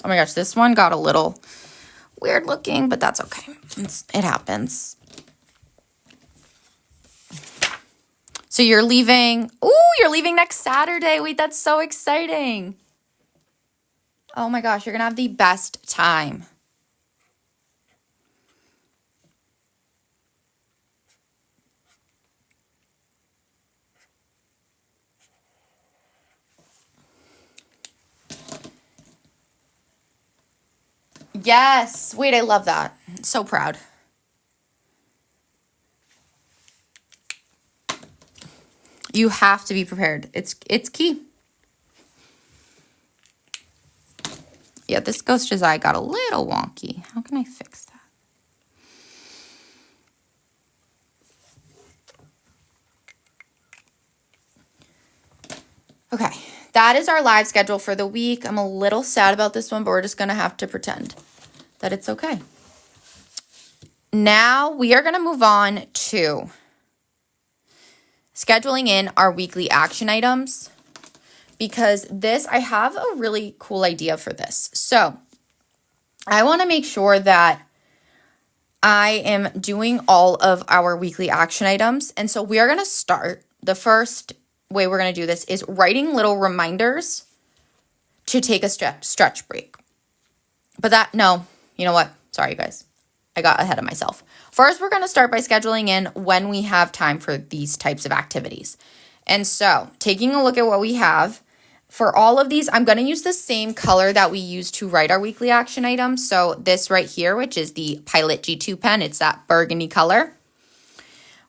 Oh my gosh, this one got a little weird looking, but that's okay. It happens. So you're leaving. Ooh, you're leaving next Saturday. Wait, that's so exciting. Oh my gosh, you're going to have the best time. Yes. Wait, I love that. So proud. You have to be prepared. It's key. Yeah, this Ghost Eye got a little wonky. How can I fix that? Okay, that is our live schedule for the week. I'm a little sad about this one, but we're just going to have to pretend that it's okay. Now we are going to move on to scheduling in our weekly action items, because I have a really cool idea for this. So I want to make sure that I am doing all of our weekly action items. And so we are going to start. The first way we're going to do this is writing little reminders to take a stretch break. But you know what? Sorry, you guys. I got ahead of myself. First, we're going to start by scheduling in when we have time for these types of activities. And so taking a look at what we have, for all of these, I'm going to use the same color that we use to write our weekly action items. So this right here, which is the Pilot G2 pen, it's that burgundy color.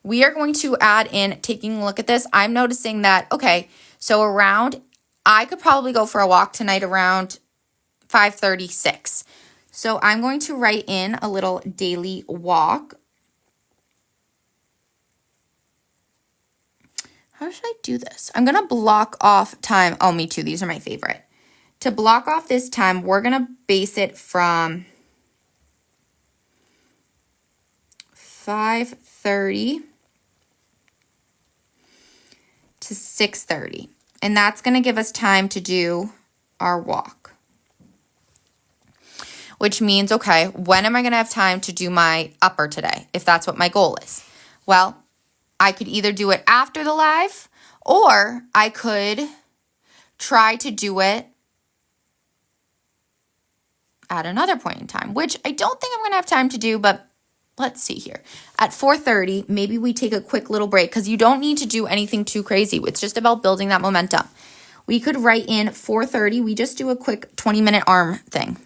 We are going to add in, taking a look at this, I'm noticing that, okay, so I could probably go for a walk tonight around 5:36. So I'm going to write in a little daily walk. How should I do this? I'm going to block off time. Oh, me too. These are my favorite. To block off this time, we're going to base it from 5:30 to 6:30. And that's going to give us time to do our walk. Which means, okay, when am I going to have time to do my upper today, if that's what my goal is? Well, I could either do it after the live, or I could try to do it at another point in time, which I don't think I'm going to have time to do, but let's see here. At 4:30, maybe we take a quick little break, because you don't need to do anything too crazy. It's just about building that momentum. We could write in 4:30. We just do a quick 20-minute arm thing.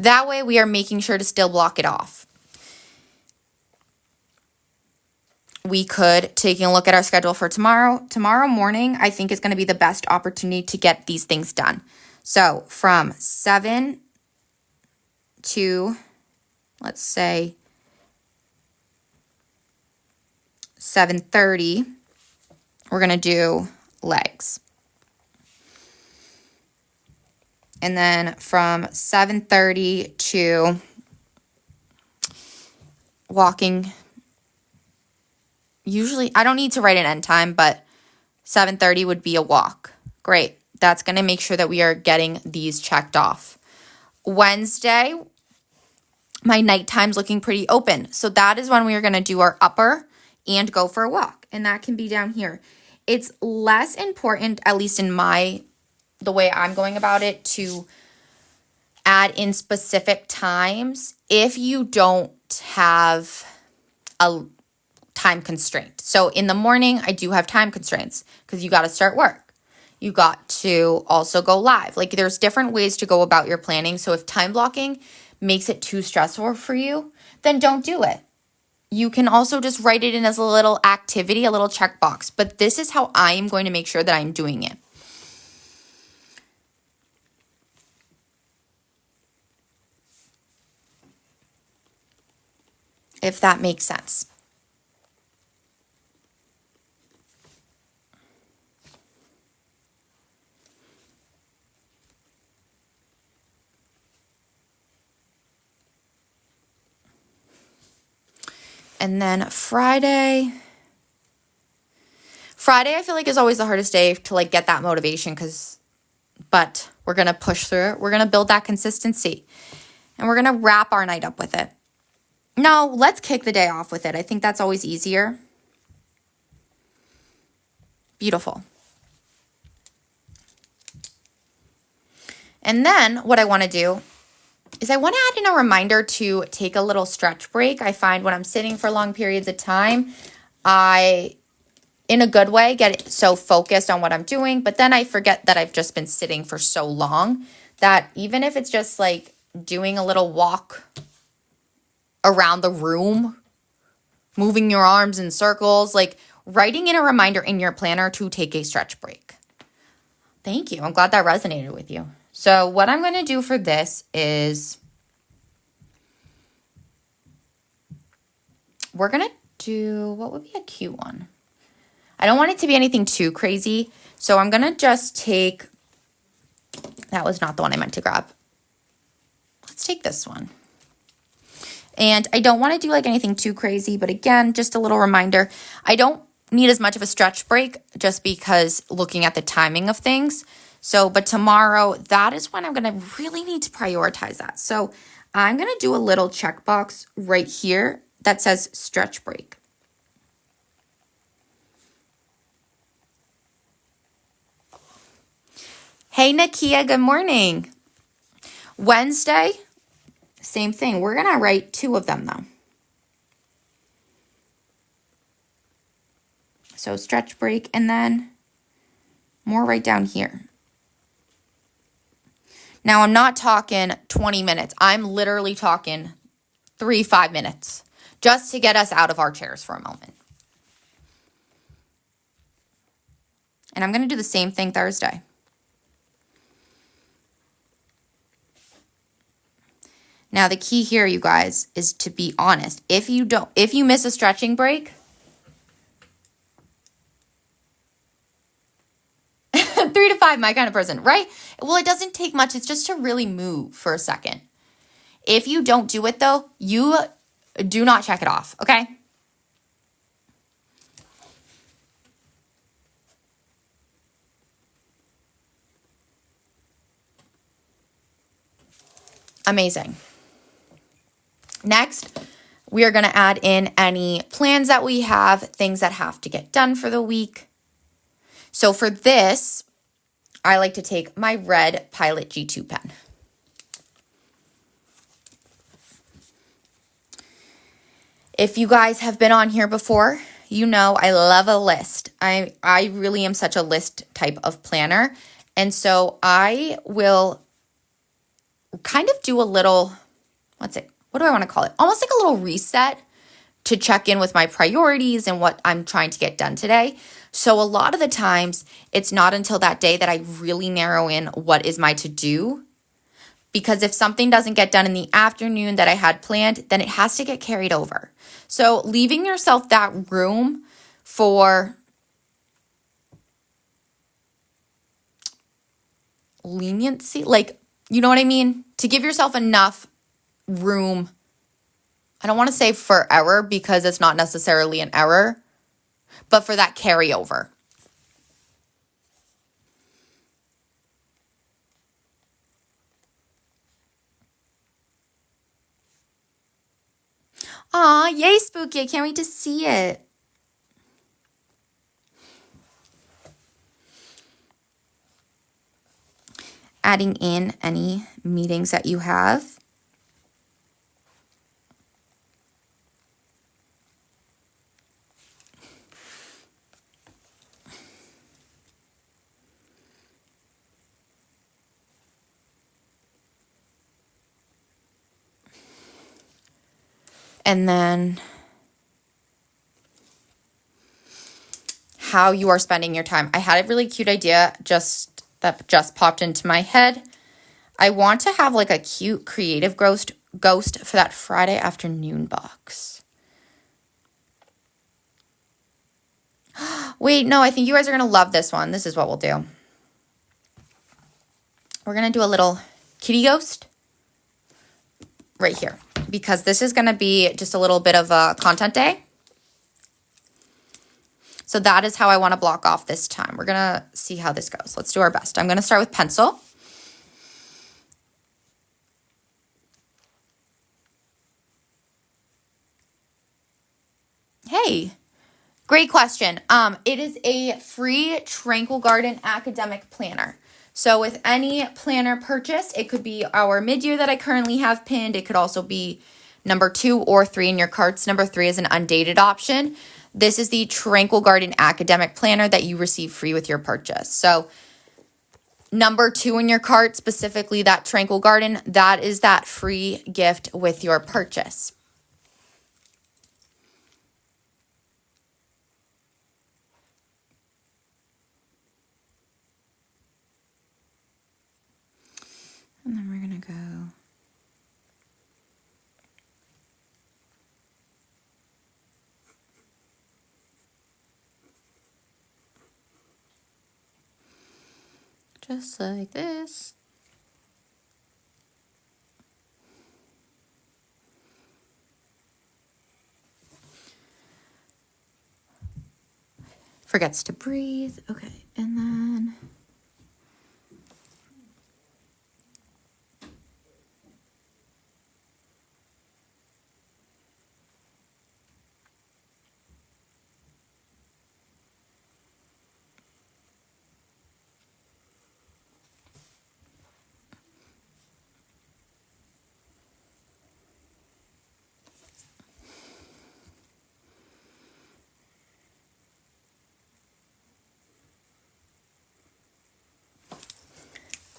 That way we are making sure to still block it off. We could take a look at our schedule for tomorrow. Tomorrow morning, I think is going to be the best opportunity to get these things done. So from 7 to, let's say, 7:30, we're going to do legs. And then from 7:30 to walking, usually, I don't need to write an end time, but 7:30 would be a walk. Great. That's going to make sure that we are getting these checked off. Wednesday, my nighttime's looking pretty open. So that is when we are going to do our upper and go for a walk. And that can be down here. It's less important, at least in the way I'm going about it, to add in specific times if you don't have a time constraint. So in the morning, I do have time constraints because you got to start work. You got to also go live. Like, there's different ways to go about your planning. So if time blocking makes it too stressful for you, then don't do it. You can also just write it in as a little activity, a little checkbox. But this is how I am going to make sure that I'm doing it. If that makes sense. And then Friday, I feel like is always the hardest day to like get that motivation but we're going to push through it. We're going to build that consistency and we're going to wrap our night up with it. No, let's kick the day off with it. I think that's always easier. Beautiful. And then what I want to do is I want to add in a reminder to take a little stretch break. I find when I'm sitting for long periods of time, I, in a good way, get so focused on what I'm doing, but then I forget that I've just been sitting for so long that even if it's just like doing a little walk around the room, moving your arms in circles, like writing in a reminder in your planner to take a stretch break. Thank you. I'm glad that resonated with you. So what I'm going to do for this is we're going to do, what would be a cute one? I don't want it to be anything too crazy. So I'm going to just take, that was not the one I meant to grab. Let's take this one. And I don't want to do like anything too crazy, but again, just a little reminder. I don't need as much of a stretch break just because looking at the timing of things. So, but tomorrow, that is when I'm going to really need to prioritize that. So I'm going to do a little checkbox right here that says stretch break. Hey, Nakia, good morning. Wednesday, same thing. We're going to write 2 of them though. So stretch break and then more right down here. Now, I'm not talking 20 minutes. I'm literally talking 3-5 minutes just to get us out of our chairs for a moment. And I'm going to do the same thing Thursday. Now, the key here, you guys, is to be honest. If you miss a stretching break, 3 to 5, my kind of person, right? Well, it doesn't take much. It's just to really move for a second. If you don't do it, though, you do not check it off, okay? Amazing. Next, we are going to add in any plans that we have, things that have to get done for the week. So for this, I like to take my red Pilot G2 pen. If you guys have been on here before, you know I love a list. I really am such a list type of planner. And so I will kind of do a little, what do I want to call it? Almost like a little reset to check in with my priorities and what I'm trying to get done today. So a lot of the times, it's not until that day that I really narrow in what is my to-do. Because if something doesn't get done in the afternoon that I had planned, then it has to get carried over. So leaving yourself that room for leniency, like, you know what I mean? To give yourself enough room. I don't want to say for error because it's not necessarily an error, but for that carryover. Aw, yay, Spooky. I can't wait to see it. Adding in any meetings that you have. And then how you are spending your time. I had a really cute idea that just popped into my head. I want to have like a cute creative ghost for that Friday afternoon box. Wait, no, I think you guys are going to love this one. This is what we'll do. We're going to do a little kitty ghost right here because this is going to be just a little bit of a content day. So that is how I want to block off this time. We're going to see how this goes. Let's do our best. I'm going to start with pencil. Hey, great question. It is a free Tranquil Garden academic planner. So with any planner purchase, it could be our mid-year that I currently have pinned. It could also be number 2 or 3 in your carts. Number 3 is an undated option. This is the Tranquil Garden academic planner that you receive free with your purchase. So number 2 in your cart, specifically that Tranquil Garden, that is that free gift with your purchase. And then we're going to go just like this. Forgets to breathe. Okay, and then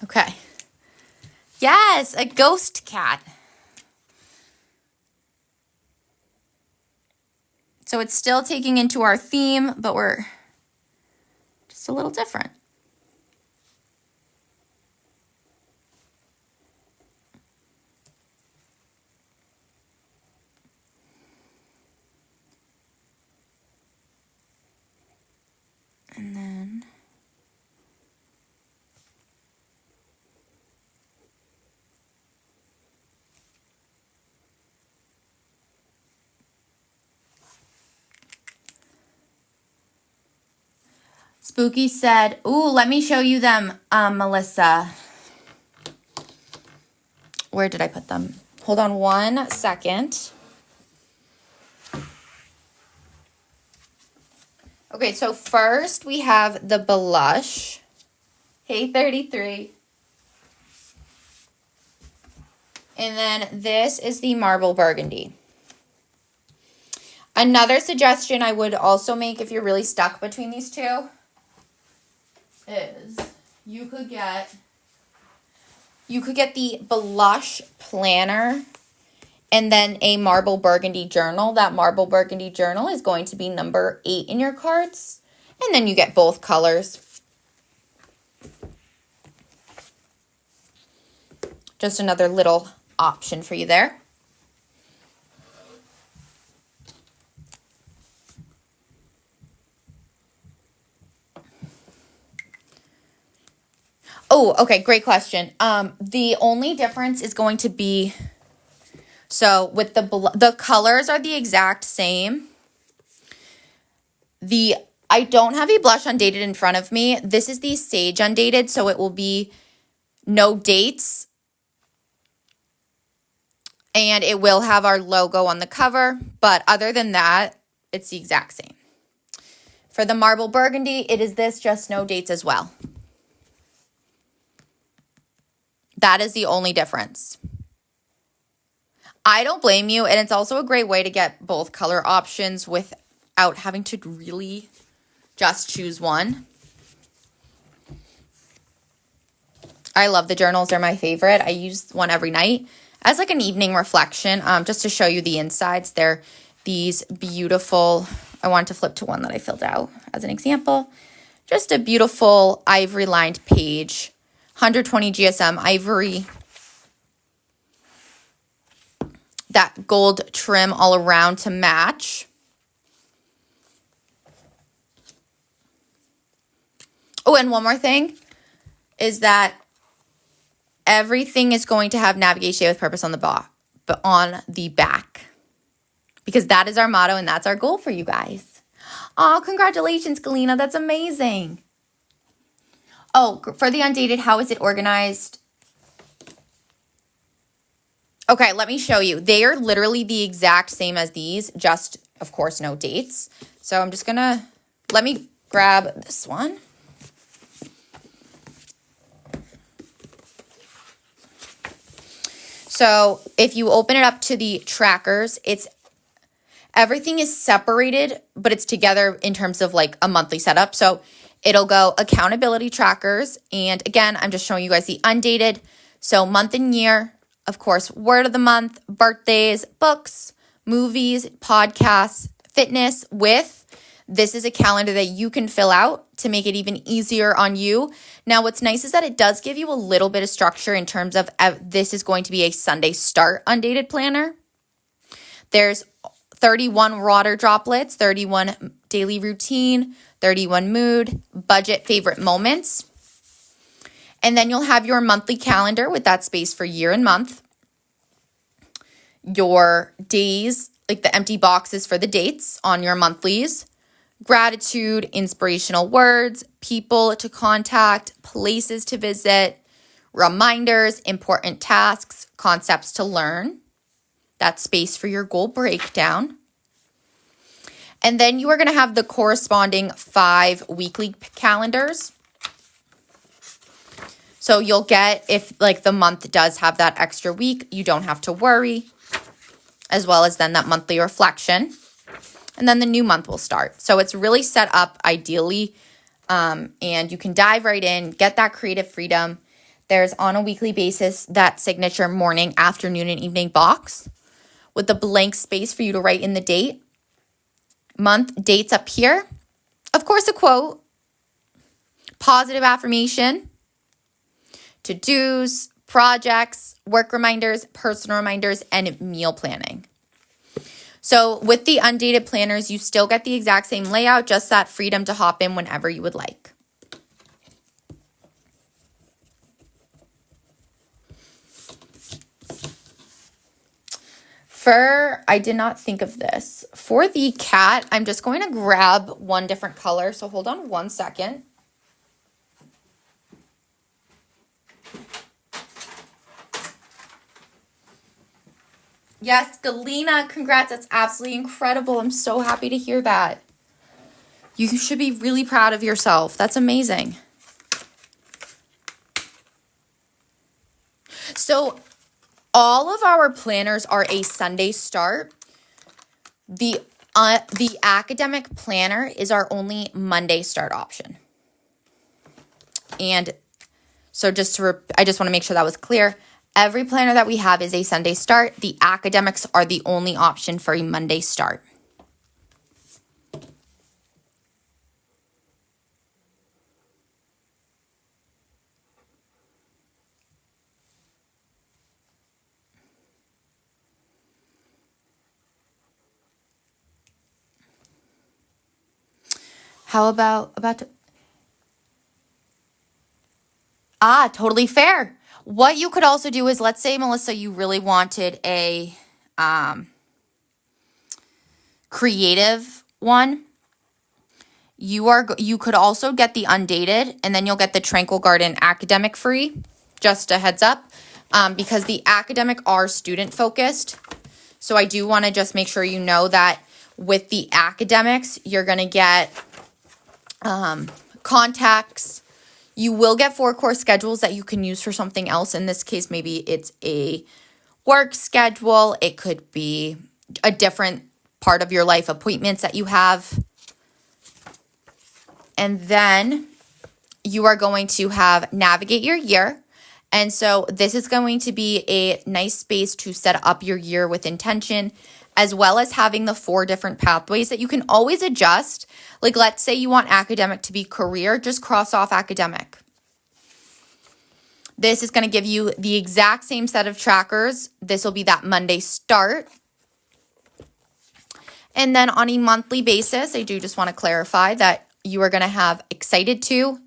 okay. Yes, a ghost cat. So it's still taking into our theme, but we're just a little different. And then Spooky said, ooh, let me show you them, Melissa. Where did I put them? Hold on 1 second. Okay, so first we have the blush. Hey, 33. And then this is the marble burgundy. Another suggestion I would also make if you're really stuck between these two is you You could get the blush planner and then a marble burgundy journal. That marble burgundy journal is going to be number 8 in your cards. And then you get both colors. Just another little option for you there. Oh, okay, great question. The only difference is going to be, so with the colors are the exact same. I don't have a blush undated in front of me. This is the Sage undated, so it will be no dates. And it will have our logo on the cover, but other than that, it's the exact same. For the marble burgundy, it is this, just no dates as well. That is the only difference. I don't blame you, and it's also a great way to get both color options without having to really just choose one. I love the journals. They're my favorite. I use one every night as like an evening reflection, just to show you the insides. They're these beautiful, I wanted to flip to one that I filled out as an example. Just a beautiful ivory lined page, 120 GSM ivory. That gold trim all around to match. Oh, and one more thing is that everything is going to have Navigate Shade with Purpose on the back. Because that is our motto and that's our goal for you guys. Oh, congratulations, Galena. That's amazing. Oh, for the undated, how is it organized? Okay, let me show you. They are literally the exact same as these, just, of course, no dates. So I'm just gonna, let me grab this one. So if you open it up to the trackers, everything is separated, but it's together in terms of like a monthly setup. So it'll go accountability trackers. And again, I'm just showing you guys the undated. So month and year, of course, word of the month, birthdays, books, movies, podcasts, fitness with. This is a calendar that you can fill out to make it even easier on you. Now, what's nice is that it does give you a little bit of structure in terms of this is going to be a Sunday start undated planner. There's 31 water droplets, 31 daily routine, 31 mood, budget favorite moments. And then you'll have your monthly calendar with that space for year and month. Your days, like the empty boxes for the dates on your monthlies. Gratitude, inspirational words, people to contact, places to visit, reminders, important tasks, concepts to learn. That space for your goal breakdown. And then you are going to have the corresponding 5 weekly calendars. So you'll get, if like the month does have that extra week, you don't have to worry, as well as then that monthly reflection. And then the new month will start. So it's really set up ideally, and you can dive right in, get that creative freedom. There's on a weekly basis that signature morning, afternoon, and evening box with the blank space for you to write in the date. Month dates up here. Of course, a quote, positive affirmation, to-dos, projects, work reminders, personal reminders, and meal planning. So with the undated planners, you still get the exact same layout, just that freedom to hop in whenever you would like. I did not think of this. For the cat, I'm just going to grab one different color. So hold on one second. Yes, Galena, congrats. That's absolutely incredible. I'm so happy to hear that. You should be really proud of yourself. That's amazing. So all of our planners are a Sunday start. The academic planner is our only Monday start option. And So I just want to make sure that was clear. Every planner that we have is a Sunday start. The academics are the only option for a Monday start. How about totally fair. What you could also do is, let's say, Melissa, you really wanted a creative one. You could also get the undated, and then you'll get the Tranquil Garden academic free. Just a heads up, because the academic are student focused. So I do want to just make sure you know that with the academics, you're going to get contacts. You will get 4-course schedules that you can use for something else. In this case, maybe it's a work schedule. It could be a different part of your life, appointments that you have. And then you are going to have Navigate Your Year. And so this is going to be a nice space to set up your year with intention, as well as having the 4 different pathways that you can always adjust. Like, let's say you want academic to be career, just cross off academic. This is going to give you the exact same set of trackers. This will be that Monday start. And then on a monthly basis, I do just want to clarify that you are going to have excited to,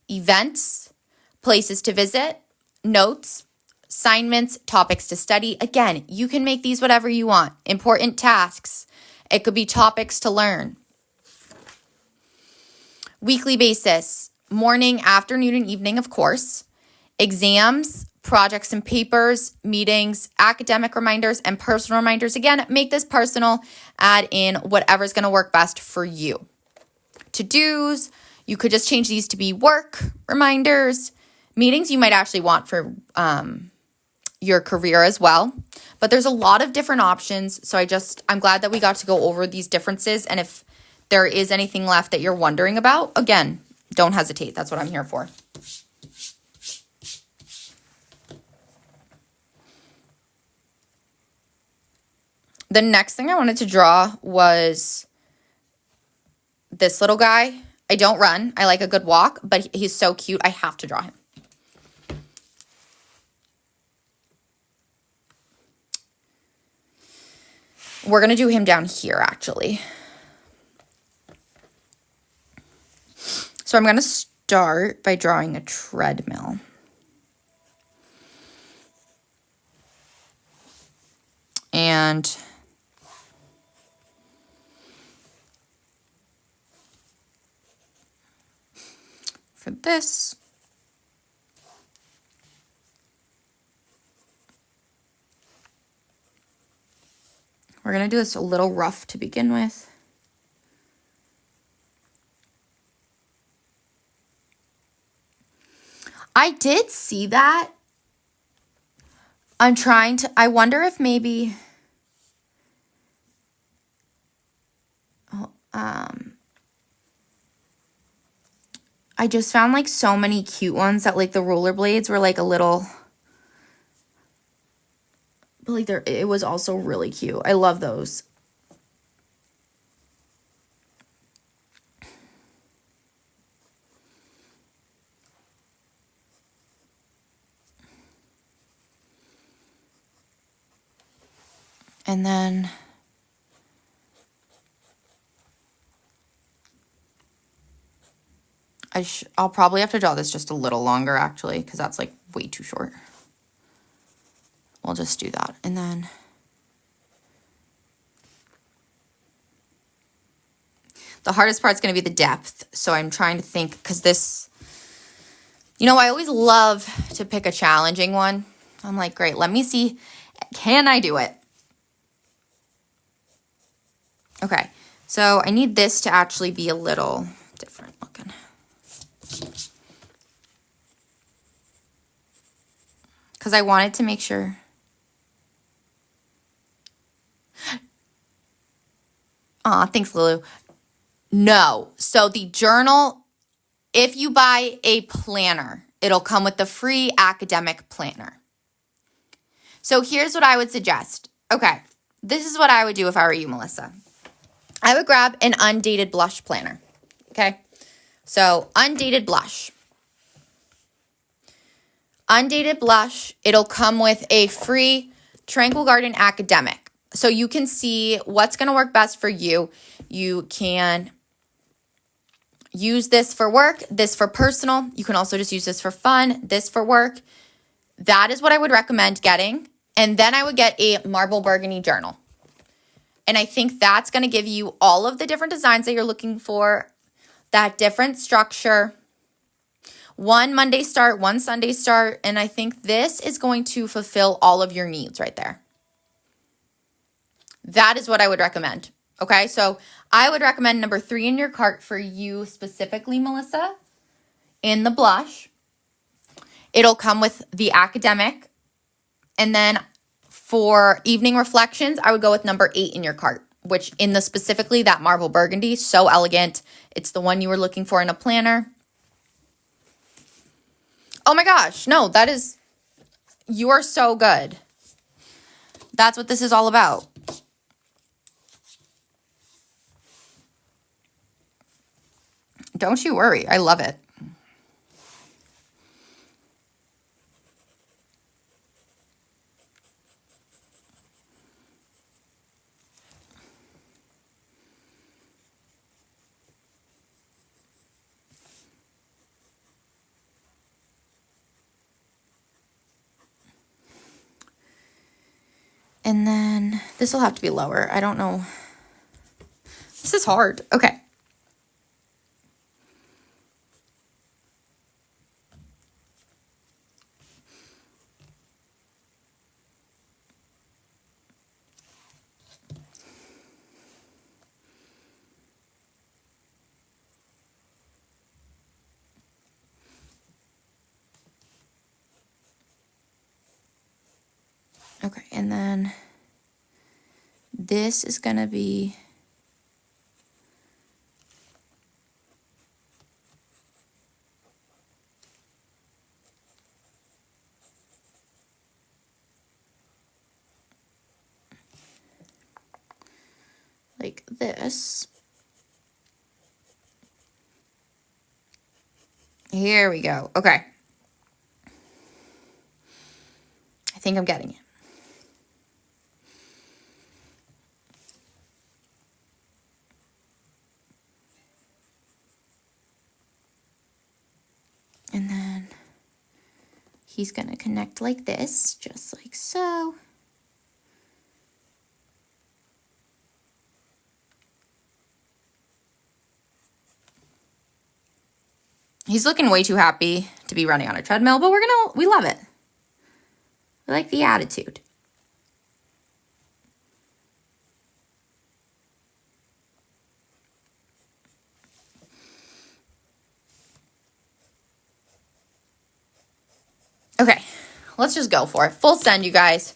events, places to visit, notes, assignments, topics to study. Again, you can make these whatever you want. Important tasks. It could be topics to learn. Weekly basis, morning, afternoon, and evening, of course. Exams, projects and papers, meetings, academic reminders, and personal reminders. Again, make this personal. Add in whatever's going to work best for you. To-dos, you could just change these to be work reminders. Meetings you might actually want for your career as well. But there's a lot of different options. So I'm glad that we got to go over these differences. And if there is anything left that you're wondering about, again, don't hesitate. That's what I'm here for. The next thing I wanted to draw was this little guy. I don't run. I like a good walk, but he's so cute. I have to draw him. We're going to do him down here, actually. So I'm going to start by drawing a treadmill. And for this, we're going to do this a little rough to begin with. I did see that. I wonder if maybe, I just found like so many cute ones that like the rollerblades were like a little, but like it was also really cute. I love those. And then I'll probably have to draw this just a little longer, actually, because that's like way too short. We'll just do that. And then the hardest part's going to be the depth. So I'm trying to think, because this, I always love to pick a challenging one. I'm like, great, let me see. Can I do it? Okay, so I need this to actually be a little different looking. Because I wanted to make sure. Aw, thanks, Lulu. No. So the journal, if you buy a planner, It'll come with the free academic planner. So here's what I would suggest. Okay, this is what I would do if I were you, Melissa. I would grab an undated blush planner. Okay, so undated blush. Undated blush, it'll come with a free Tranquil Garden academic. So you can see what's going to work best for you. You can use this for work, this for personal. You can also just use this for fun, this for work. That is what I would recommend getting. And then I would get a marble burgundy journal. And I think that's going to give you all of the different designs that you're looking for, that different structure. One Monday start, one Sunday start, and I think this is going to fulfill all of your needs right there. That is what I would recommend. Okay, so I would recommend number 3 in your cart for you specifically, Melissa, in the blush. It'll come with the academic. And then for evening reflections, I would go with number 8 in your cart, which in the specifically that marble burgundy, so elegant. It's the one you were looking for in a planner. Oh my gosh, no, you are so good. That's what this is all about. Don't you worry, I love it. And then this will have to be lower. I don't know. This is hard. Okay. Okay, and then this is going to be like this. Here we go. Okay. I think I'm getting it. And then he's going to connect like this, just like so. He's looking way too happy to be running on a treadmill, but we love it. We like the attitude. Okay, let's just go for it. Full send, you guys.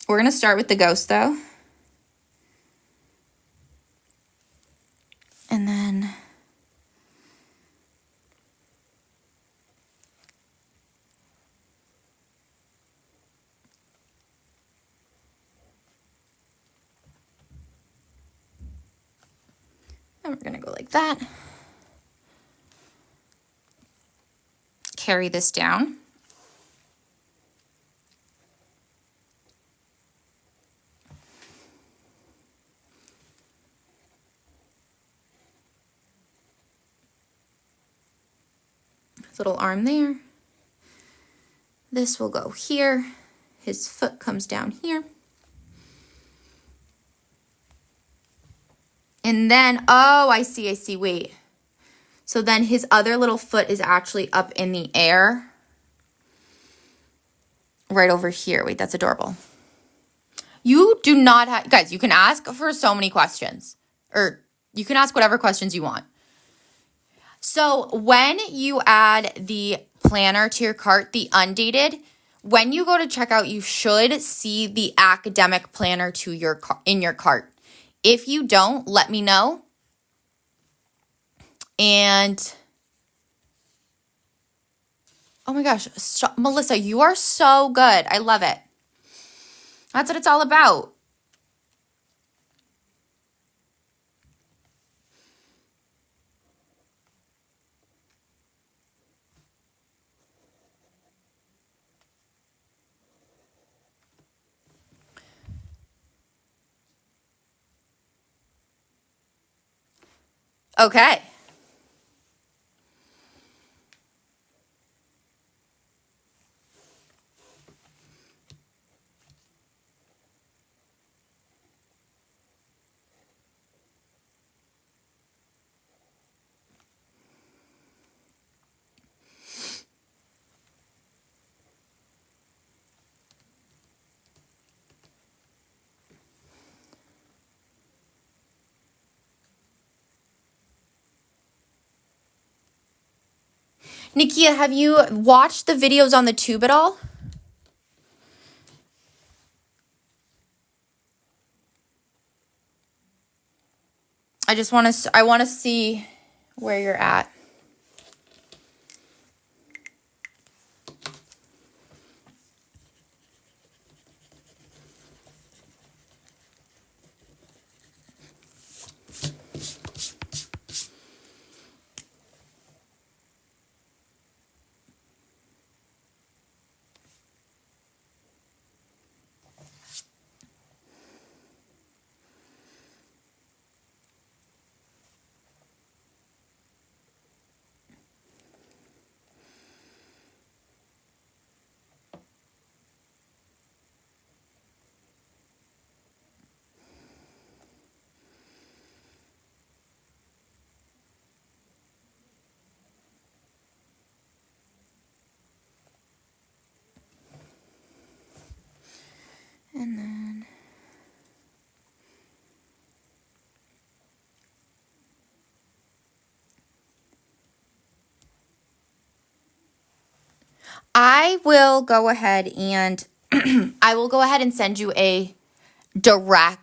We're going to start with the ghost, though. And then we're going to go like that. Carry this down. Little arm there. This will go here. His foot comes down here. And then, oh, I see, wait. So then his other little foot is actually up in the air. Right over here. Wait, that's adorable. You do not have, guys, you can ask for so many questions. Or you can ask whatever questions you want. So when you add the planner to your cart, the undated, When you go to checkout, you should see the academic planner in your cart. If you don't, let me know. And oh my gosh, Melissa, you are so good. I love it. That's what it's all about. Okay. Nikia, have you watched the videos on the tube at all? I want to see where you're at. And then I will go ahead and send you a direct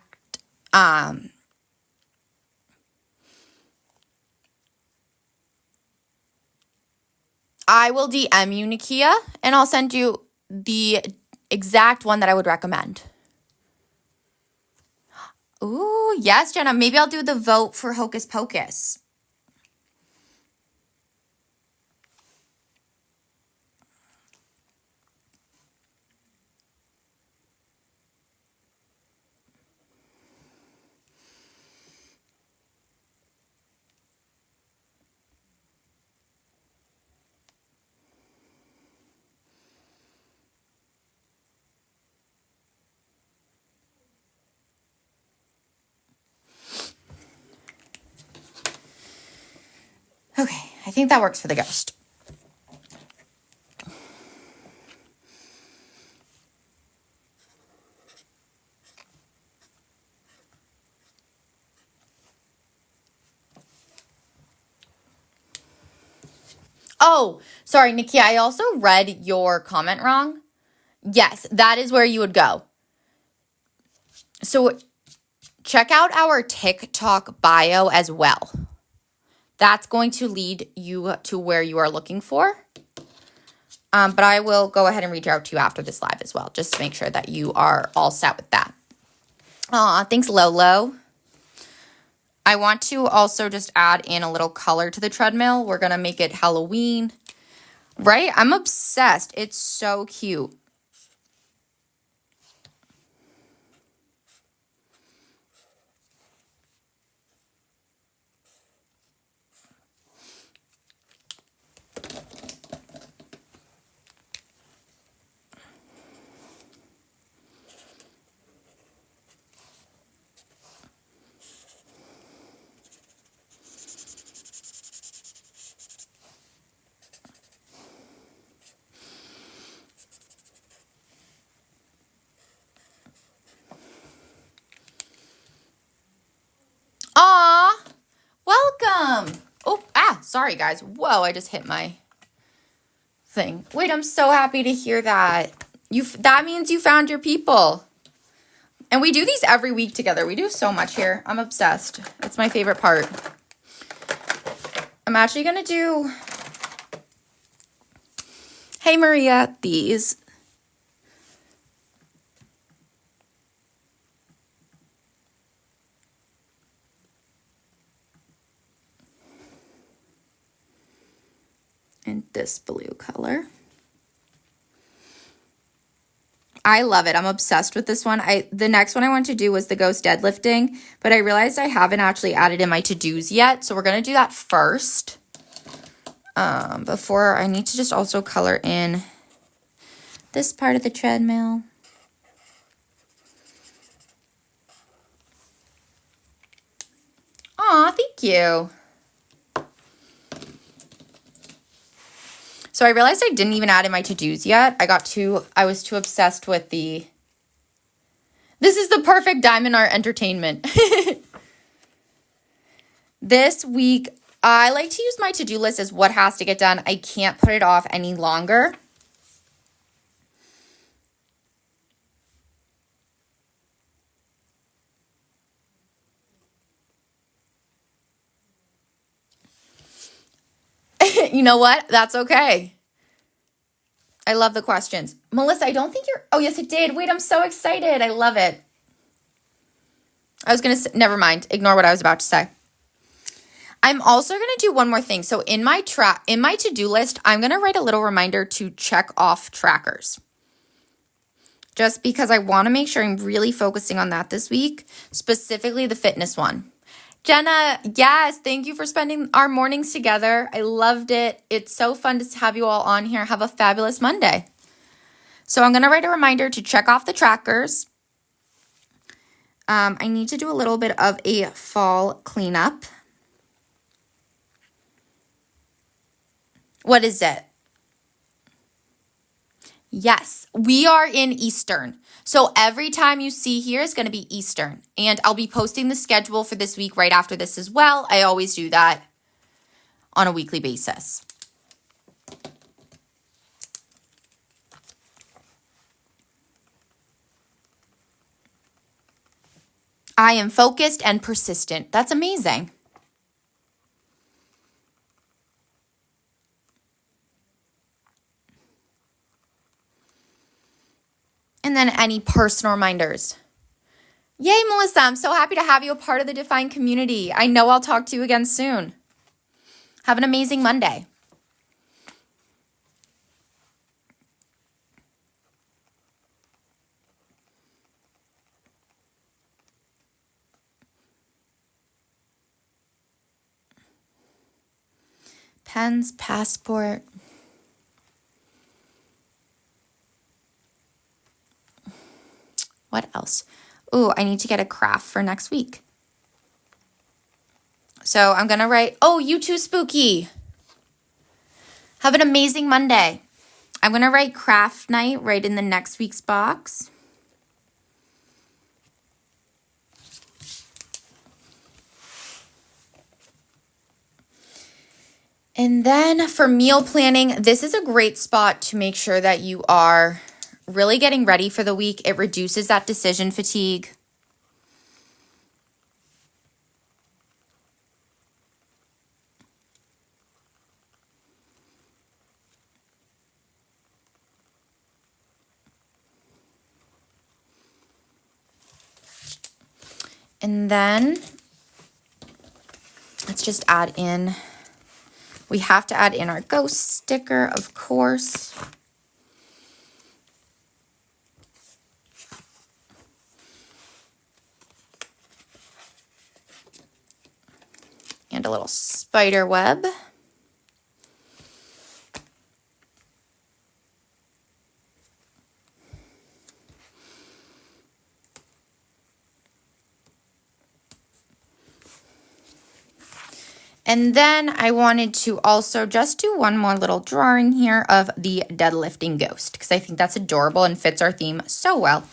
I will DM you, Nikia, and I'll send you the exact one that I would recommend. Ooh, yes, Jenna. Maybe I'll do the vote for Hocus Pocus. Okay, I think that works for the ghost. Oh, sorry, Nikia. I also read your comment wrong. Yes, that is where you would go. So check out our TikTok bio as well. That's going to lead you to where you are looking for. But I will go ahead and reach out to you after this live as well, just to make sure that you are all set with that. Aw, thanks, Lolo. I want to also just add in a little color to the treadmill. We're going to make it Halloween, right? I'm obsessed. It's so cute. Aw, welcome. Oh, sorry guys. Whoa, I just hit my thing. Wait, I'm so happy to hear that. That means you found your people. And we do these every week together. We do so much here. I'm obsessed. It's my favorite part. I'm actually going to do, hey Maria, these. In this blue color. I love it. I'm obsessed with this one. The next one I wanted to do was the ghost deadlifting, but I realized I haven't actually added in my to-dos yet. So we're going to do that first. Before I need to just also color in this part of the treadmill. Aw, thank you. So I realized I didn't even add in my to-dos yet. I was too obsessed with this is the perfect diamond art entertainment. This week, I like to use my to-do list as what has to get done. I can't put it off any longer. You know what? That's okay. I love the questions. Melissa, I don't think oh, yes, it did. Wait, I'm so excited. I love it. I was going to say, never mind. Ignore what I was about to say. I'm also going to do one more thing. So in my to-do list, I'm going to write a little reminder to check off trackers. Just because I want to make sure I'm really focusing on that this week, specifically the fitness one. Jenna, yes, thank you for spending our mornings together. I loved it. It's so fun to have you all on here. Have a fabulous Monday. So I'm going to write a reminder to check off the trackers. I need to do a little bit of a fall cleanup. What is it? Yes, we are in Eastern. So every time you see here is going to be Eastern. And I'll be posting the schedule for this week right after this as well. I always do that on a weekly basis. I am focused and persistent. That's amazing. And then any personal reminders. Yay, Melissa. I'm so happy to have you a part of the Define community. I know I'll talk to you again soon. Have an amazing Monday. Pens, passport. What else? Ooh, I need to get a craft for next week. So I'm going to write, oh, you too, Spooky. Have an amazing Monday. I'm going to write craft night right in the next week's box. And then for meal planning, this is a great spot to make sure that you are really getting ready for the week. It reduces that decision fatigue. And then let's just add in, we have to add in our ghost sticker, of course. And a little spider web. And then I wanted to also just do one more little drawing here of the deadlifting ghost because I think that's adorable and fits our theme so well.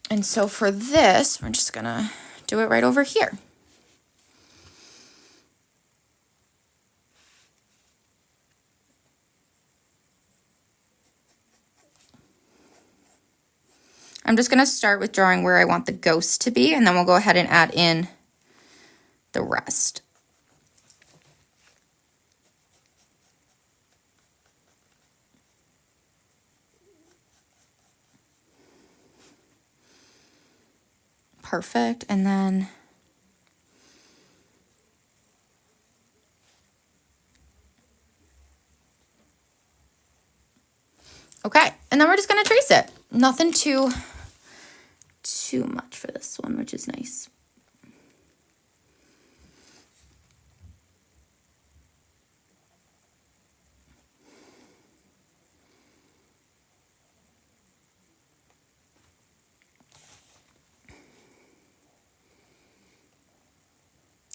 And so for this, we're just gonna do it right over here. I'm just going to start with drawing where I want the ghost to be, and then we'll go ahead and add in the rest. Perfect. And then okay, and then we're just going to trace it. Nothing too much for this one, which is nice.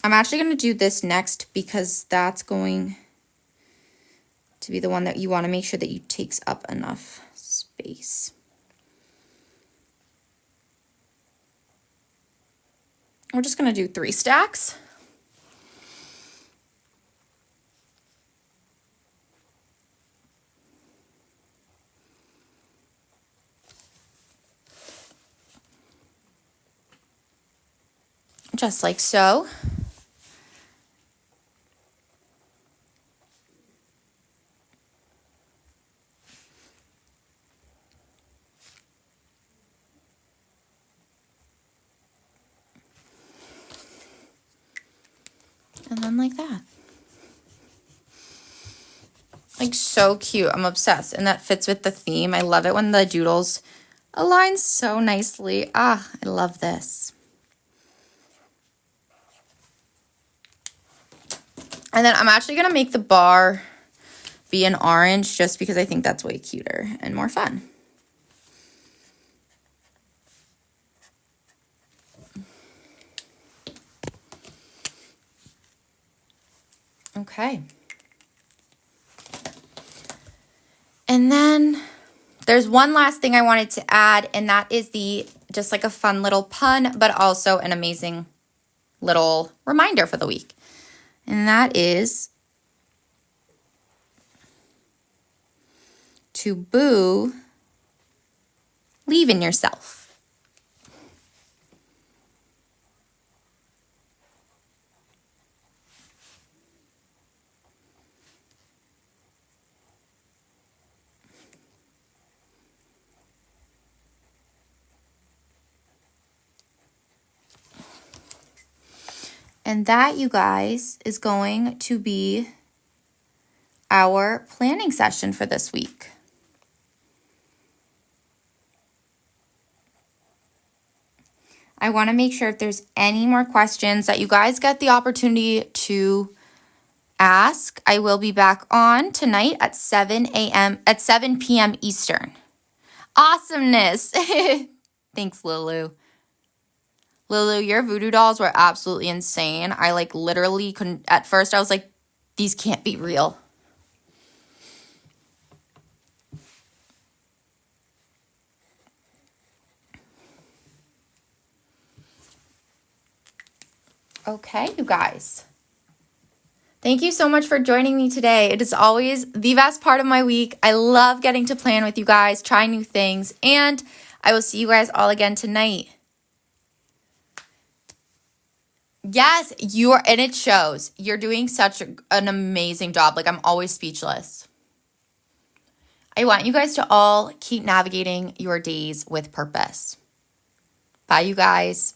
I'm actually going to do this next because that's going to be the one that you want to make sure that you takes up enough space. We're just going to do 3 stacks. Just like so. And then like that. Like so cute. I'm obsessed. And that fits with the theme. I love it when the doodles align so nicely. Ah, I love this. And then I'm actually going to make the bar be an orange just because I think that's way cuter and more fun. Okay. And then there's one last thing I wanted to add, and that is just like a fun little pun, but also an amazing little reminder for the week. And that is to boo, leave in yourself. And that, you guys, is going to be our planning session for this week. I want to make sure if there's any more questions that you guys get the opportunity to ask. I will be back on tonight at 7 p.m. Eastern. Awesomeness. Thanks, Lulu. Lulu, your voodoo dolls were absolutely insane. I literally couldn't, at first I was like, these can't be real. Okay, you guys. Thank you so much for joining me today. It is always the best part of my week. I love getting to plan with you guys, try new things, and I will see you guys all again tonight. Yes, you are, and it shows. You're doing such an amazing job. I'm always speechless. I want you guys to all keep navigating your days with purpose. Bye, you guys.